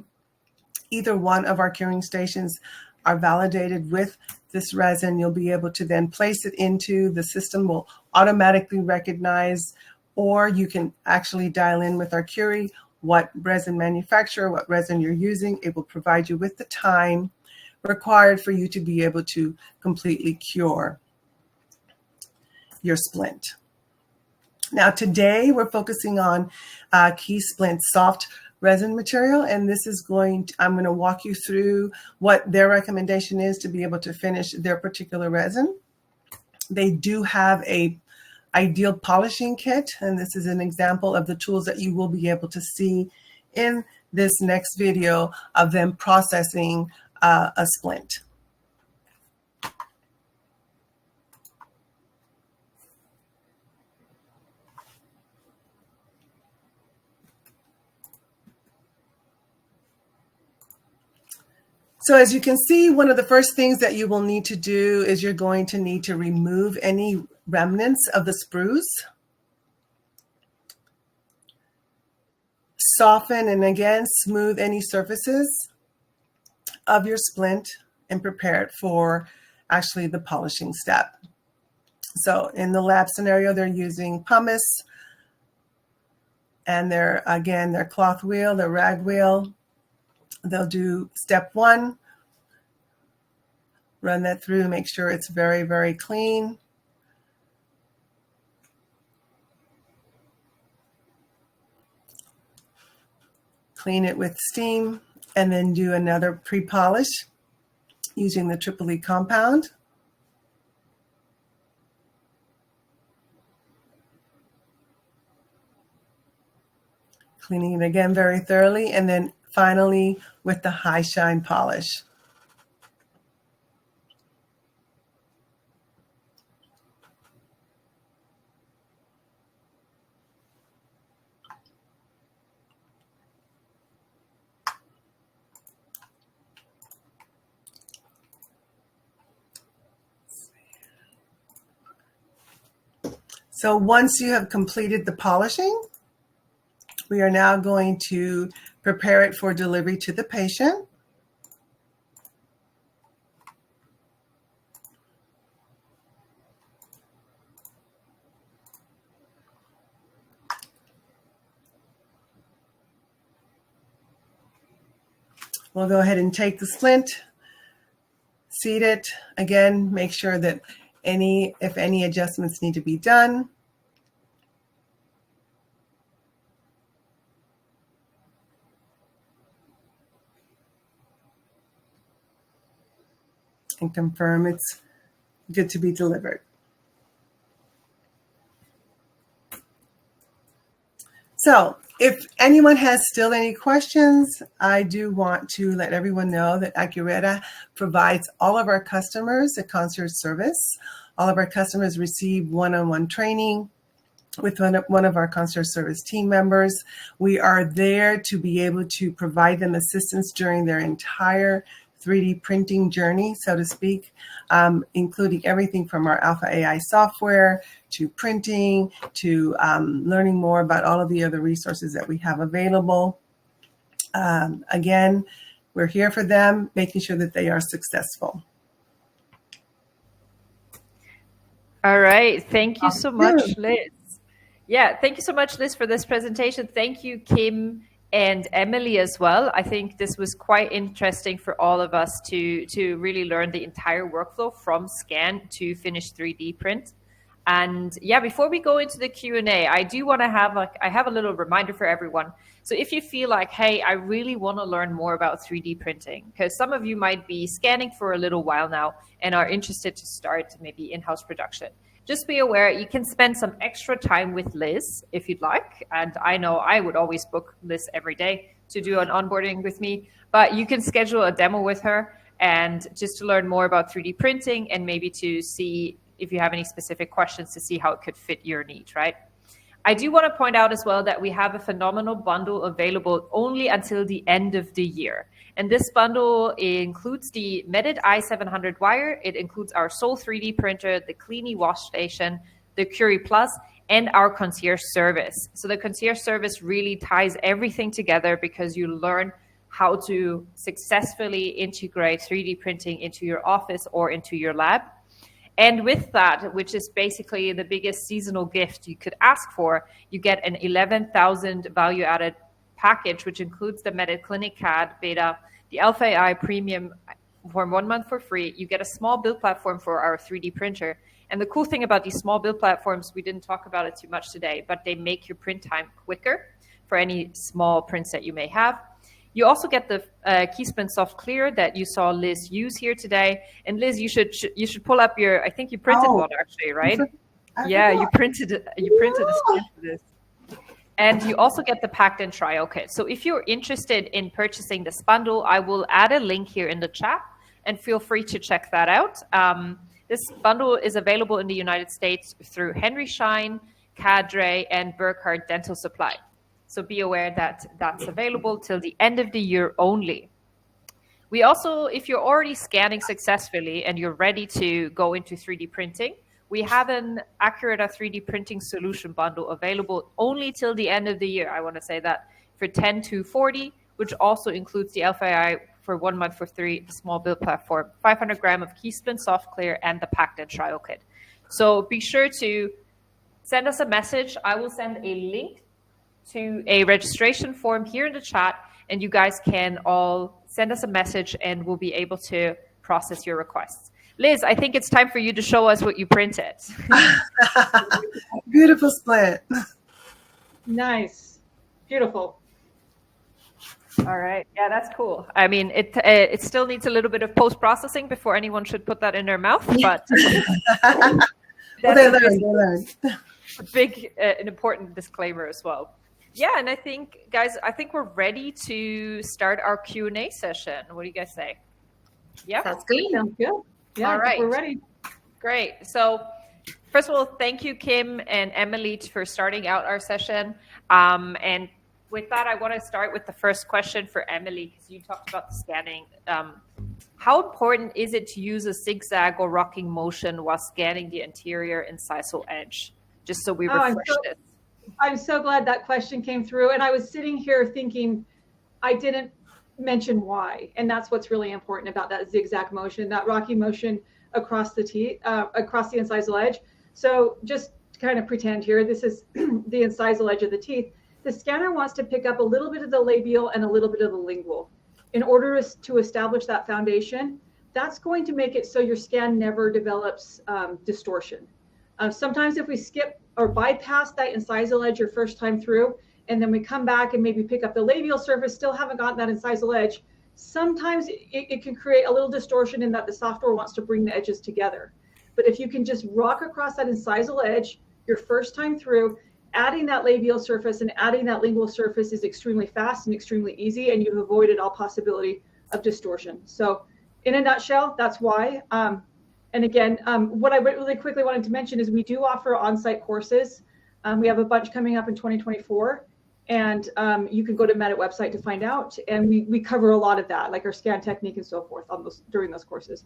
Either one of our curing stations are validated with this resin. You'll be able to then place it into the system, will automatically recognize, or you can actually dial in with our CURIE what resin manufacturer, what resin you're using. It will provide you with the time required for you to be able to completely cure your splint. Now today we're focusing on KeySplint soft resin material, and this is I'm going to walk you through what their recommendation is to be able to finish their particular resin. They do have a ideal polishing kit, and this is an example of the tools that you will be able to see in this next video of them processing a splint. So as you can see, one of the first things that you will need to do is you're going to need to remove any remnants of the sprues. Soften and again, smooth any surfaces of your splint and prepare it for actually the polishing step. So in the lab scenario, they're using pumice and their cloth wheel, their rag wheel. They'll do step 1, run that through, make sure it's very, very clean. Clean it with steam and then do another pre-polish using the triple E compound. Cleaning it again very thoroughly, and then finally with the high shine polish. So once you have completed the polishing, we are now going to prepare it for delivery to the patient. We'll go ahead and take the splint, seat it. Again, make sure that if any adjustments need to be done. And confirm it's good to be delivered. So if anyone has still any questions, I do want to let everyone know that Ackuretta provides all of our customers a concierge service. All of our customers receive one-on-one training with one of our concierge service team members. We are there to be able to provide them assistance during their entire 3D printing journey, so to speak, including everything from our Alpha AI software to printing to learning more about all of the other resources that we have available. Again, we're here for them, making sure that they are successful. All right. Thank you so much, Liz. Yeah, thank you so much, Liz, for this presentation. Thank you, Kim and Emily as well. I think this was quite interesting for all of us to really learn the entire workflow from scan to finished 3D print. And yeah, before we go into the Q&A, I do want to have I have a little reminder for everyone. So if you feel like, hey, I really want to learn more about 3D printing, because some of you might be scanning for a little while now and are interested to start maybe in-house production. Just be aware, you can spend some extra time with Liz if you'd like. And I know I would always book Liz every day to do an onboarding with me, but you can schedule a demo with her and just to learn more about 3D printing and maybe to see if you have any specific questions to see how it could fit your needs, right? I do want to point out as well that we have a phenomenal bundle available only until the end of the year. And this bundle includes the Medit i700 wire. It includes our SOL 3D printer, the CLEANI wash station, the CURIE Plus, and our Concierge service. So the Concierge service really ties everything together because you learn how to successfully integrate 3D printing into your office or into your lab. And with that, which is basically the biggest seasonal gift you could ask for, you get an 11,000 value-added package, which includes the Medit Clinic CAD beta, the Alpha AI Premium for 1 month for free. You get a small build platform for our 3D printer. And the cool thing about these small build platforms, we didn't talk about it too much today, but they make your print time quicker for any small prints that you may have. You also get the KeySplint Soft Clear that you saw Liz use here today. And Liz, you should pull up your, I think you printed one actually, right? Yeah, you printed a scan for this. And you also get the packed and trial kit. So if you're interested in purchasing this bundle, I will add a link here in the chat and feel free to check that out. This bundle is available in the United States through Henry Schein, Cadre, and Burkhardt Dental Supply. So be aware that that's available till the end of the year only. We also, if you're already scanning successfully and you're ready to go into 3D printing, we have an Ackuretta 3D printing solution bundle available only till the end of the year. I want to say that for 10 to 40, which also includes the LFAI for 1 month for 3, the small build platform, 500 gram of KeySplint soft clear, and the packed and trial kit. So be sure to send us a message. I will send a link to a registration form here in the chat, and you guys can all send us a message and we'll be able to process your requests. Liz, I think it's time for you to show us what you printed. Beautiful Splint. Nice. Beautiful. All right. Yeah, that's cool. I mean, it still needs a little bit of post-processing before anyone should put that in their mouth, but well, they learn. A big, an important disclaimer as well. Yeah, and I think, guys, we're ready to start our Q&A session. What do you guys say? Yeah, Sounds good. Sounds good. Yeah, all right. We're ready. Great. So first of all, thank you, Kim and Emily, for starting out our session. And with that, I want to start with the first question for Emily, because you talked about the scanning. How important is it to use a zigzag or rocking motion while scanning the anterior incisal edge? Just so we refresh this. I'm so glad that question came through. And I was sitting here thinking I didn't mention why. And that's what's really important about that zigzag motion, that rocking motion across the teeth, across the incisal edge. So just to kind of pretend here, this is the incisal edge of the teeth. The scanner wants to pick up a little bit of the labial and a little bit of the lingual. In order to establish that foundation, that's going to make it so your scan never develops distortion. Sometimes if we skip or bypass that incisal edge your first time through, and then we come back and maybe pick up the labial surface, still haven't gotten that incisal edge, sometimes it can create a little distortion in that the software wants to bring the edges together. But if you can just rock across that incisal edge your first time through, adding that labial surface and adding that lingual surface is extremely fast and extremely easy, and you've avoided all possibility of distortion. So in a nutshell, that's why. And again, what I really quickly wanted to mention is we do offer on-site courses. We have a bunch coming up in 2024, and you can go to Medit website to find out. And we cover a lot of that, like our scan technique and so forth during those courses.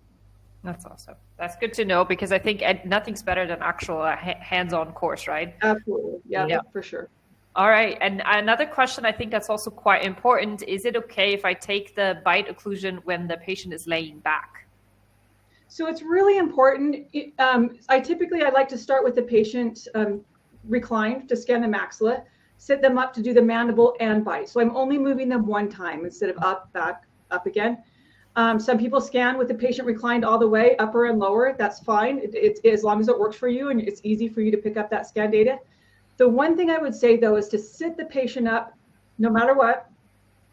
That's awesome. That's good to know, because I think nothing's better than actual hands-on course, right? Absolutely. Yeah, for sure. All right. And another question I think that's also quite important, is it okay if I take the bite occlusion when the patient is laying back? So it's really important. I like to start with the patient reclined to scan the maxilla, sit them up to do the mandible and bite. So I'm only moving them one time instead of up, back, up again. Some people scan with the patient reclined all the way, upper and lower. That's fine. It's as long as it works for you and it's easy for you to pick up that scan data. The one thing I would say, though, is to sit the patient up no matter what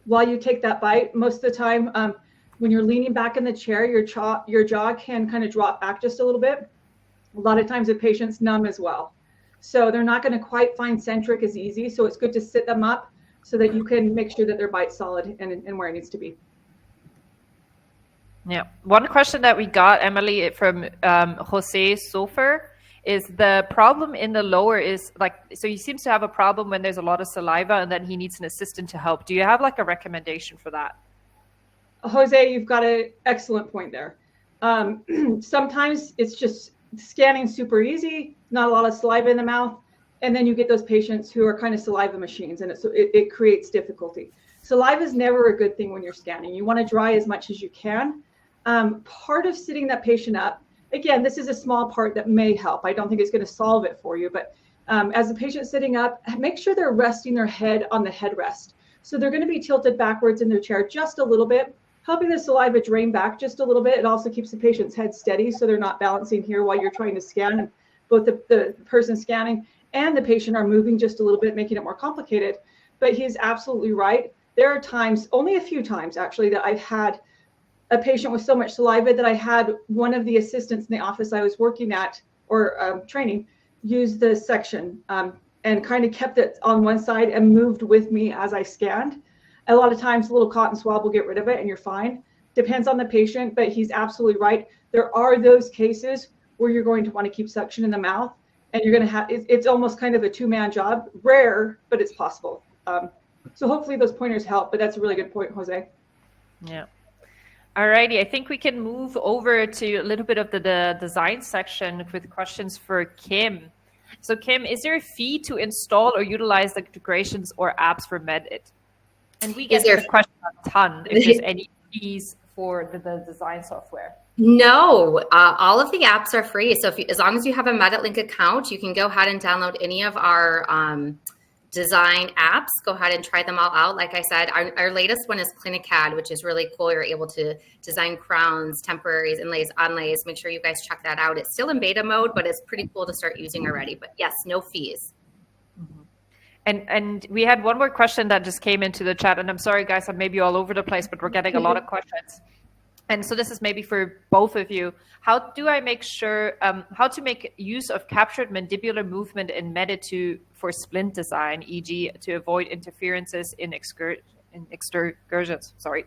while you take that bite. Most of the time, when you're leaning back in the chair, your jaw can kind of drop back just a little bit. A lot of times the patient's numb as well. So they're not going to quite find centric as easy. So it's good to sit them up so that you can make sure that their bite's solid and where it needs to be. Yeah. One question that we got, Emily, from Jose Sofer, is the problem in the lower is so he seems to have a problem when there's a lot of saliva and then he needs an assistant to help. Do you have like a recommendation for that? Jose, you've got an excellent point there. Sometimes it's just scanning super easy, not a lot of saliva in the mouth, and then you get those patients who are kind of saliva machines, and it creates difficulty. Saliva is never a good thing when you're scanning. You want to dry as much as you can. Part of sitting that patient up, again, this is a small part that may help. I don't think it's going to solve it for you, but as the patient's sitting up, make sure they're resting their head on the headrest. So they're going to be tilted backwards in their chair just a little bit, helping the saliva drain back just a little bit. It also keeps the patient's head steady so they're not balancing here while you're trying to scan. And both the person scanning and the patient are moving just a little bit, making it more complicated. But he's absolutely right. There are times, only a few times actually, that I've had a patient with so much saliva that I had one of the assistants in the office I was working at or training use the section and kind of kept it on one side and moved with me as I scanned. A lot of times a little cotton swab will get rid of it and you're fine. Depends on the patient, but he's absolutely right. There are those cases where you're going to want to keep suction in the mouth and you're going to have, it's almost kind of a two-man job. Rare, but it's possible. So hopefully those pointers help, but that's a really good point, Jose. Yeah. Alrighty, I think we can move over to a little bit of the design section with questions for Kim. So Kim, is there a fee to install or utilize the integrations or apps for Medit? And we get this question a ton, if there's any fees for the design software. No, all of the apps are free. So as long as you have a Medit Link account, you can go ahead and download any of our design apps. Go ahead and try them all out. Like I said, our latest one is CLEANI, which is really cool. You're able to design crowns, temporaries, inlays, onlays. Make sure you guys check that out. It's still in beta mode, but it's pretty cool to start using already. But yes, no fees. And we had one more question that just came into the chat. And I'm sorry, guys, I'm maybe all over the place, but we're getting a lot of questions. And so this is maybe for both of you. How do I make sure, how to make use of captured mandibular movement in Medit for splint design, e.g. to avoid interferences in excursions? Sorry.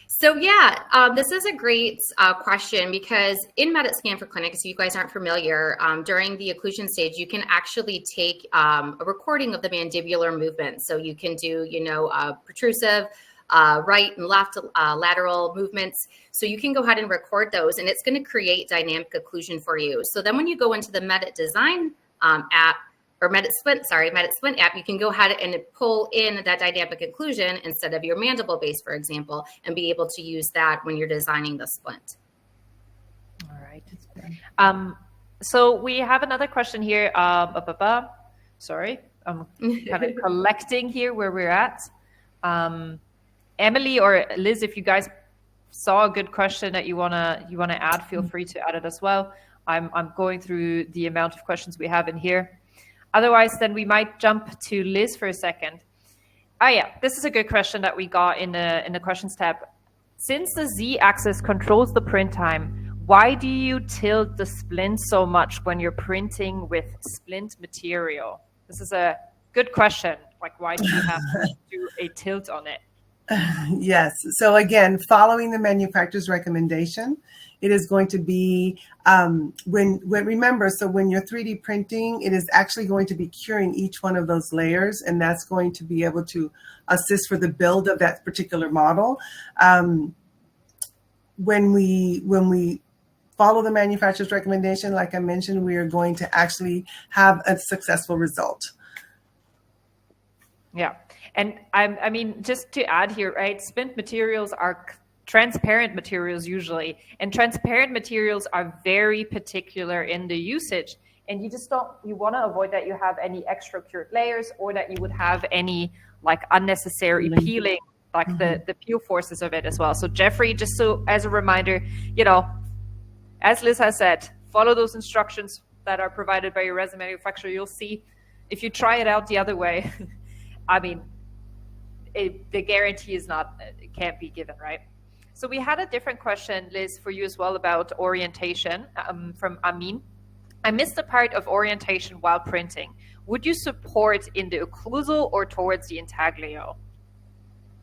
So yeah, this is a great question because in Medit Scan for Clinic, if you guys aren't familiar, during the occlusion stage, you can actually take a recording of the mandibular movement. So you can do, protrusive, right and left lateral movements. So you can go ahead and record those and it's going to create dynamic occlusion for you. So then when you go into the Medit Design app, or Medit Splint app, you can go ahead and pull in that dynamic occlusion instead of your mandible base, for example, and be able to use that when you're designing the splint. All right. So we have another question here. Sorry, I'm kind of collecting here where we're at. Emily or Liz, if you guys saw a good question that you wanna add, feel free to add it as well. I'm going through the amount of questions we have in here. Otherwise, then we might jump to Liz for a second. Oh yeah, this is a good question that we got in the questions tab. Since the Z-axis controls the print time, why do you tilt the splint so much when you're printing with splint material? This is a good question. Like, why do you have to do a tilt on it? Yes. So again, following the manufacturer's recommendation, it is going to be remember, so when you're 3D printing, it is actually going to be curing each one of those layers, and that's going to be able to assist for the build of that particular model. When we follow the manufacturer's recommendation, like I mentioned, we are going to actually have a successful result. Yeah. And I mean, just to add here, right, splint materials are transparent materials usually, and transparent materials are very particular in the usage. And you want to avoid that you have any extra cured layers or that you would have any like unnecessary peeling, like the peel forces of it as well. So Jeffrey, just so as a reminder, as Liz has said, follow those instructions that are provided by your resin manufacturer. You'll see if you try it out the other way, I mean, the guarantee it can't be given, right? So we had a different question, Liz, for you as well about orientation from Amin. I missed the part of orientation while printing. Would you support in the occlusal or towards the intaglio?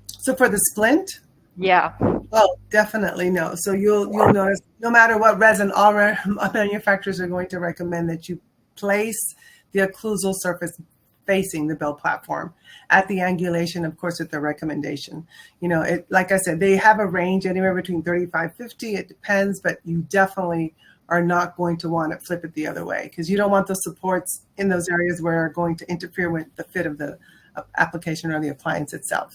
So for the splint? Yeah. Oh, definitely no. So you'll notice no matter what resin, all manufacturers are going to recommend that you place the occlusal surface facing the build platform at the angulation, of course, with the recommendation. Like I said, they have a range anywhere between 35-50. It depends, but you definitely are not going to want to flip it the other way because you don't want those supports in those areas where are going to interfere with the fit of the application or the appliance itself.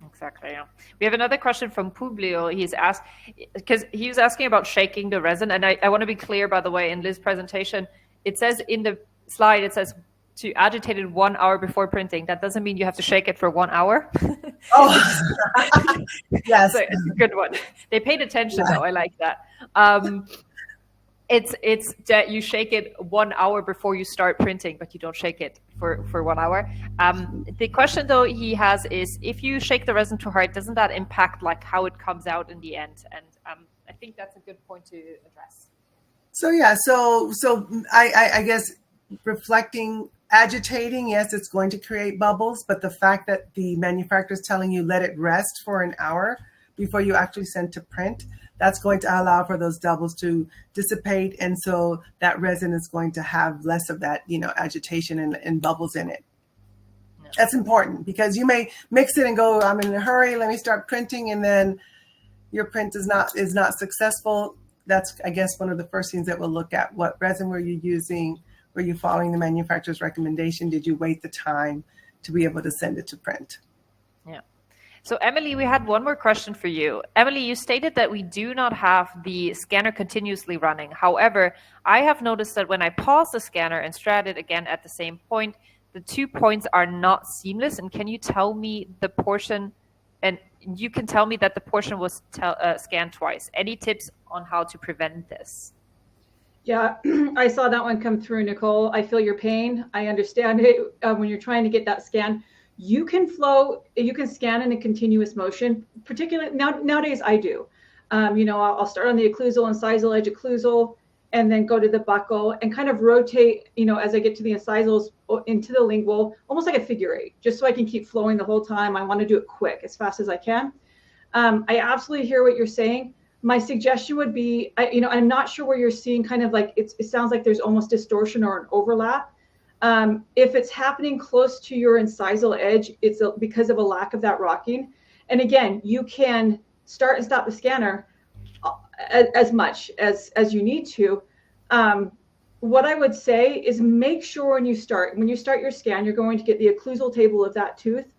Exactly. Yeah. We have another question from Publio. He's asked because he was asking about shaking the resin, and I want to be clear, by the way, in Liz's presentation, it says in the slide, it says to agitate it 1 hour before printing. That doesn't mean you have to shake it for 1 hour. Oh, yes. So it's a good one. They paid attention though. I like that. It's that you shake it 1 hour before you start printing, but you don't shake it for 1 hour. The question though he has is, if you shake the resin too hard, doesn't that impact like how it comes out in the end? And I think that's a good point to address. So yeah, so I guess agitating, yes, it's going to create bubbles, but the fact that the manufacturer is telling you let it rest for an hour before you actually send to print, that's going to allow for those doubles to dissipate. And so that resin is going to have less of that, agitation and bubbles in it. That's important because you may mix it and go, I'm in a hurry, let me start printing. And then your print is not successful, that's, I guess, one of the first things that we'll look at. What resin were you using? Were you following the manufacturer's recommendation? Did you wait the time to be able to send it to print? Yeah. So Emily, we had one more question for you. Emily, you stated that we do not have the scanner continuously running. However, I have noticed that when I pause the scanner and start it again at the same point, the 2 points are not seamless. And can you tell me the portion, and you can tell me that the portion was scanned twice. Any tips on how to prevent this? Yeah, I saw that one come through, Nicole. I feel your pain. I understand it. When you're trying to get that scan, you can scan in a continuous motion. Particularly nowadays, I do. I'll start on the occlusal, incisal edge occlusal, and then go to the buccal and kind of rotate, as I get to the incisals into the lingual, almost like a figure eight, just so I can keep flowing the whole time. I want to do it quick, as fast as I can. I absolutely hear what you're saying. My suggestion would be, I'm not sure where you're seeing kind of like, it sounds like there's almost distortion or an overlap. If it's happening close to your incisal edge, it's because of a lack of that rocking. And again, you can start and stop the scanner as much as you need to. What I would say is make sure when you start your scan, you're going to get the occlusal table of that tooth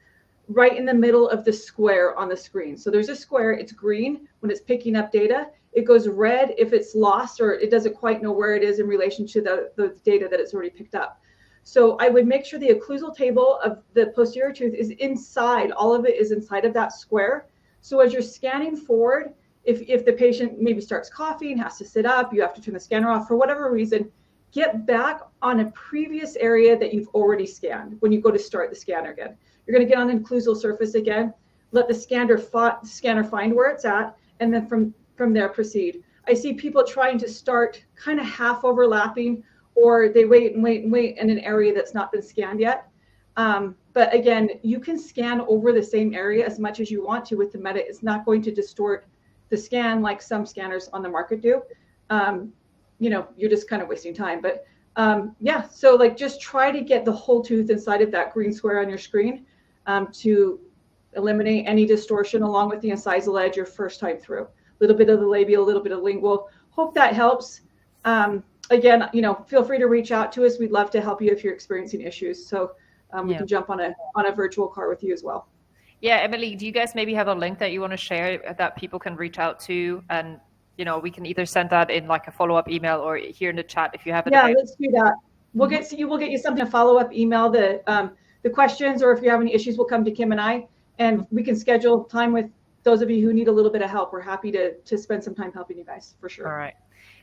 right in the middle of the square on the screen. So there's a square, it's green when it's picking up data. It goes red if it's lost or it doesn't quite know where it is in relation to the data that it's already picked up. So I would make sure the occlusal table of the posterior tooth is inside, all of it is inside of that square. So as you're scanning forward, if the patient maybe starts coughing, has to sit up, you have to turn the scanner off for whatever reason, get back on a previous area that you've already scanned when you go to start the scanner again. You're going to get on the occlusal surface again, let the scanner find where it's at, and then from there proceed. I see people trying to start kind of half overlapping, or they wait in an area that's not been scanned yet. But again, you can scan over the same area as much as you want to with the Medit. It's not going to distort the scan like some scanners on the market do. You're just kind of wasting time. But so like just try to get the whole tooth inside of that green square on your screen to eliminate any distortion along with the incisal edge your first time through. A little bit of the labial, a little bit of lingual. Hope that helps. Again, feel free to reach out to us. We'd love to help you if you're experiencing issues. So we can jump on a virtual call with you as well. Yeah, Emily, do you guys maybe have a link that you want to share that people can reach out to? And, we can either send that in like a follow-up email or here in the chat if you have it. Yeah, let's do that. We'll get you something, a follow-up email, the questions, or if you have any issues, we'll come to Kim and I, and we can schedule time with those of you who need a little bit of help. We're happy to spend some time helping you guys, for sure. All right.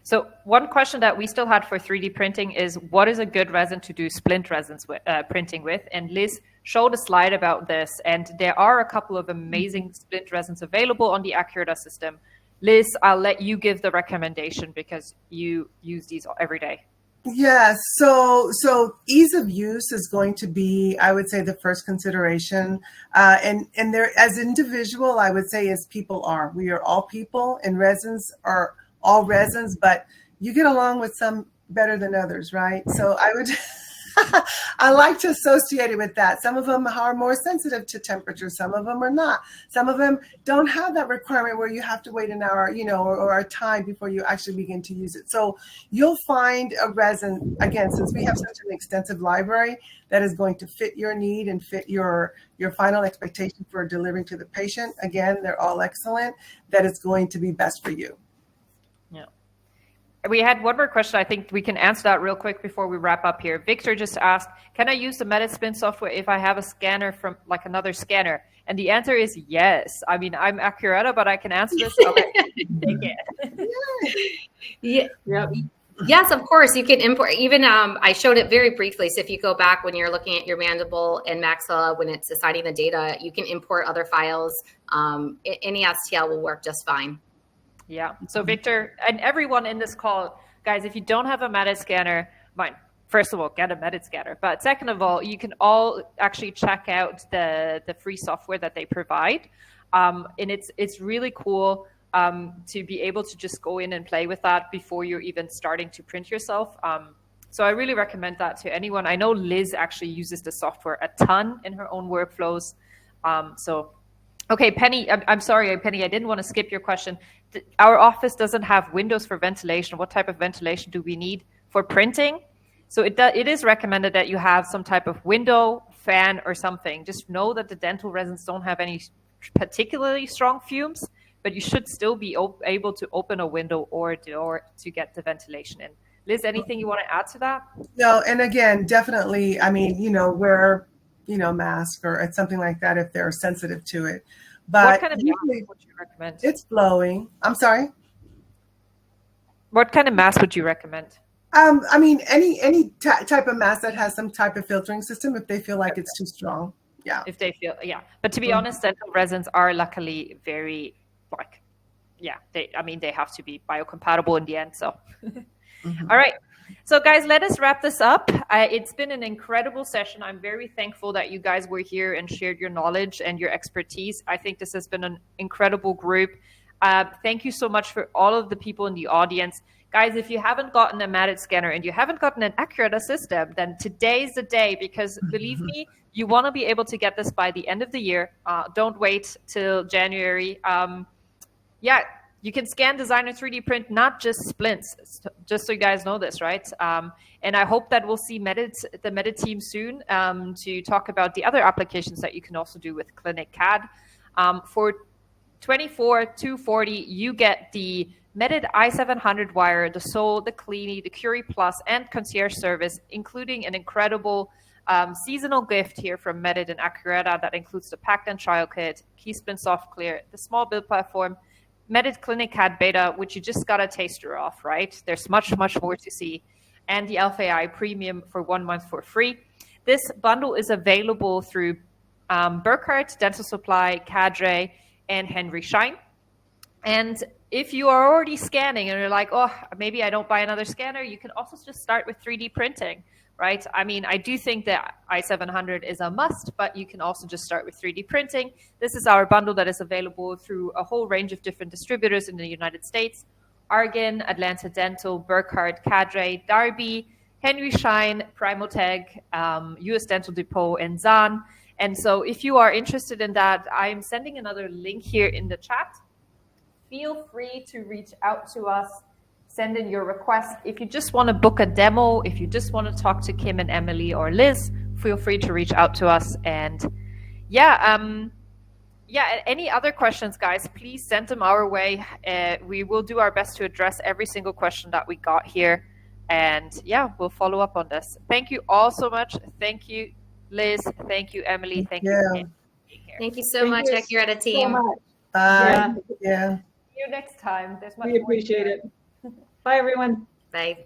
So one question that we still had for 3D printing is, what is a good resin to do splint resins printing with? And Liz showed a slide about this, and there are a couple of amazing splint resins available on the Ackuretta system. Liz, I'll let you give the recommendation because you use these every day. Yeah, so ease of use is going to be, I would say, the first consideration. And there, as individual, I would say, as people are. We are all people, and resins are all resins, but you get along with some better than others, right? So I would, I like to associate it with that. Some of them are more sensitive to temperature. Some of them are not. Some of them don't have that requirement where you have to wait an hour, or a time before you actually begin to use it. So you'll find a resin, again, since we have such an extensive library that is going to fit your need and fit your final expectation for delivering to the patient. Again, they're all excellent. That is going to be best for you. Yeah. We had one more question. I think we can answer that real quick before we wrap up here. Victor just asked, can I use the Medit Splint software if I have a scanner from like another scanner? And the answer is yes. I mean, I'm Ackuretta, but I can answer this. So I'll let you take it. Yeah. Yep. Yes, of course. You can import. Even I showed it very briefly. So if you go back when you're looking at your Mandible and Maxilla, when it's assigning the data, you can import other files. Any STL will work just fine. Yeah. So Victor and everyone in this call, guys, if you don't have a Medit scanner, first of all, get a Medit scanner. But second of all, you can all actually check out the free software that they provide. And it's really cool to be able to just go in and play with that before you're even starting to print yourself. So I really recommend that to anyone. I know Liz actually uses the software a ton in her own workflows. So Okay, Penny, I'm sorry, Penny, I didn't want to skip your question. Our office doesn't have windows for ventilation. What type of ventilation do we need for printing? So it is recommended that you have some type of window, fan, or something. Just know that the dental resins don't have any particularly strong fumes, but you should still be able to open a window or a door to get the ventilation in. Liz, anything you want to add to that? No, and again, definitely, I mean, wear, mask or something like that if they're sensitive to it. But what kind of mask would you recommend? It's blowing. I'm sorry? What kind of mask would you recommend? I mean, any type of mask that has some type of filtering system if they feel like it's too strong. Yeah. If they feel, yeah. But to be honest, dental resins are luckily very, they have to be biocompatible in the end. So, All right. So guys, let us wrap this up. It's been an incredible session. I'm very thankful that you guys were here and shared your knowledge and your expertise. I think this has been an incredible group. Thank you so much for all of the people in the audience. Guys, if you haven't gotten a Medit scanner and you haven't gotten an Ackuretta system, then today's the day, because believe me, you want to be able to get this by the end of the year. Don't wait till January. You can scan, design, or 3D print, not just Splints, just so you guys know this, right? And I hope that we'll see the Medit team soon to talk about the other applications that you can also do with Clinic CAD. For $24,240, you get the Medit i700 wire, the SOL, the CLEANI, the CURIE Plus, and Concierge service, including an incredible seasonal gift here from Medit and Ackuretta that includes the packed and trial kit, KeySplint soft clear, the small build platform, Medit Clinic CAD beta, which you just got a taster of, right? There's much more to see, and the Alpha AI Premium for 1 month for free. This bundle is available through Burkhardt, Dental Supply, Cadre, and Henry Schein. And if you are already scanning and you're like, oh, maybe I don't buy another scanner, you can also just start with 3D printing, right? I mean, I do think that i700 is a must, but you can also just start with 3D printing. This is our bundle that is available through a whole range of different distributors in the United States: Argan, Atlanta Dental, Burkhardt, Cadre, Darby, Henry Schein, Primotech, US Dental Depot, and Zahn. And so if you are interested in that, I'm sending another link here in the chat. Feel free to reach out to us, send in your request. If you just want to book a demo, if you just want to talk to Kim and Emily or Liz, feel free to reach out to us. And any other questions, guys, please send them our way. We will do our best to address every single question that we got here. And we'll follow up on this. Thank you all so much. Thank you, Liz. Thank you, Emily. Thank you for being here. Thank you so much, Ackuretta team. So much. Bye. Yeah. See you next time. There's much We appreciate it. Bye, everyone. Bye.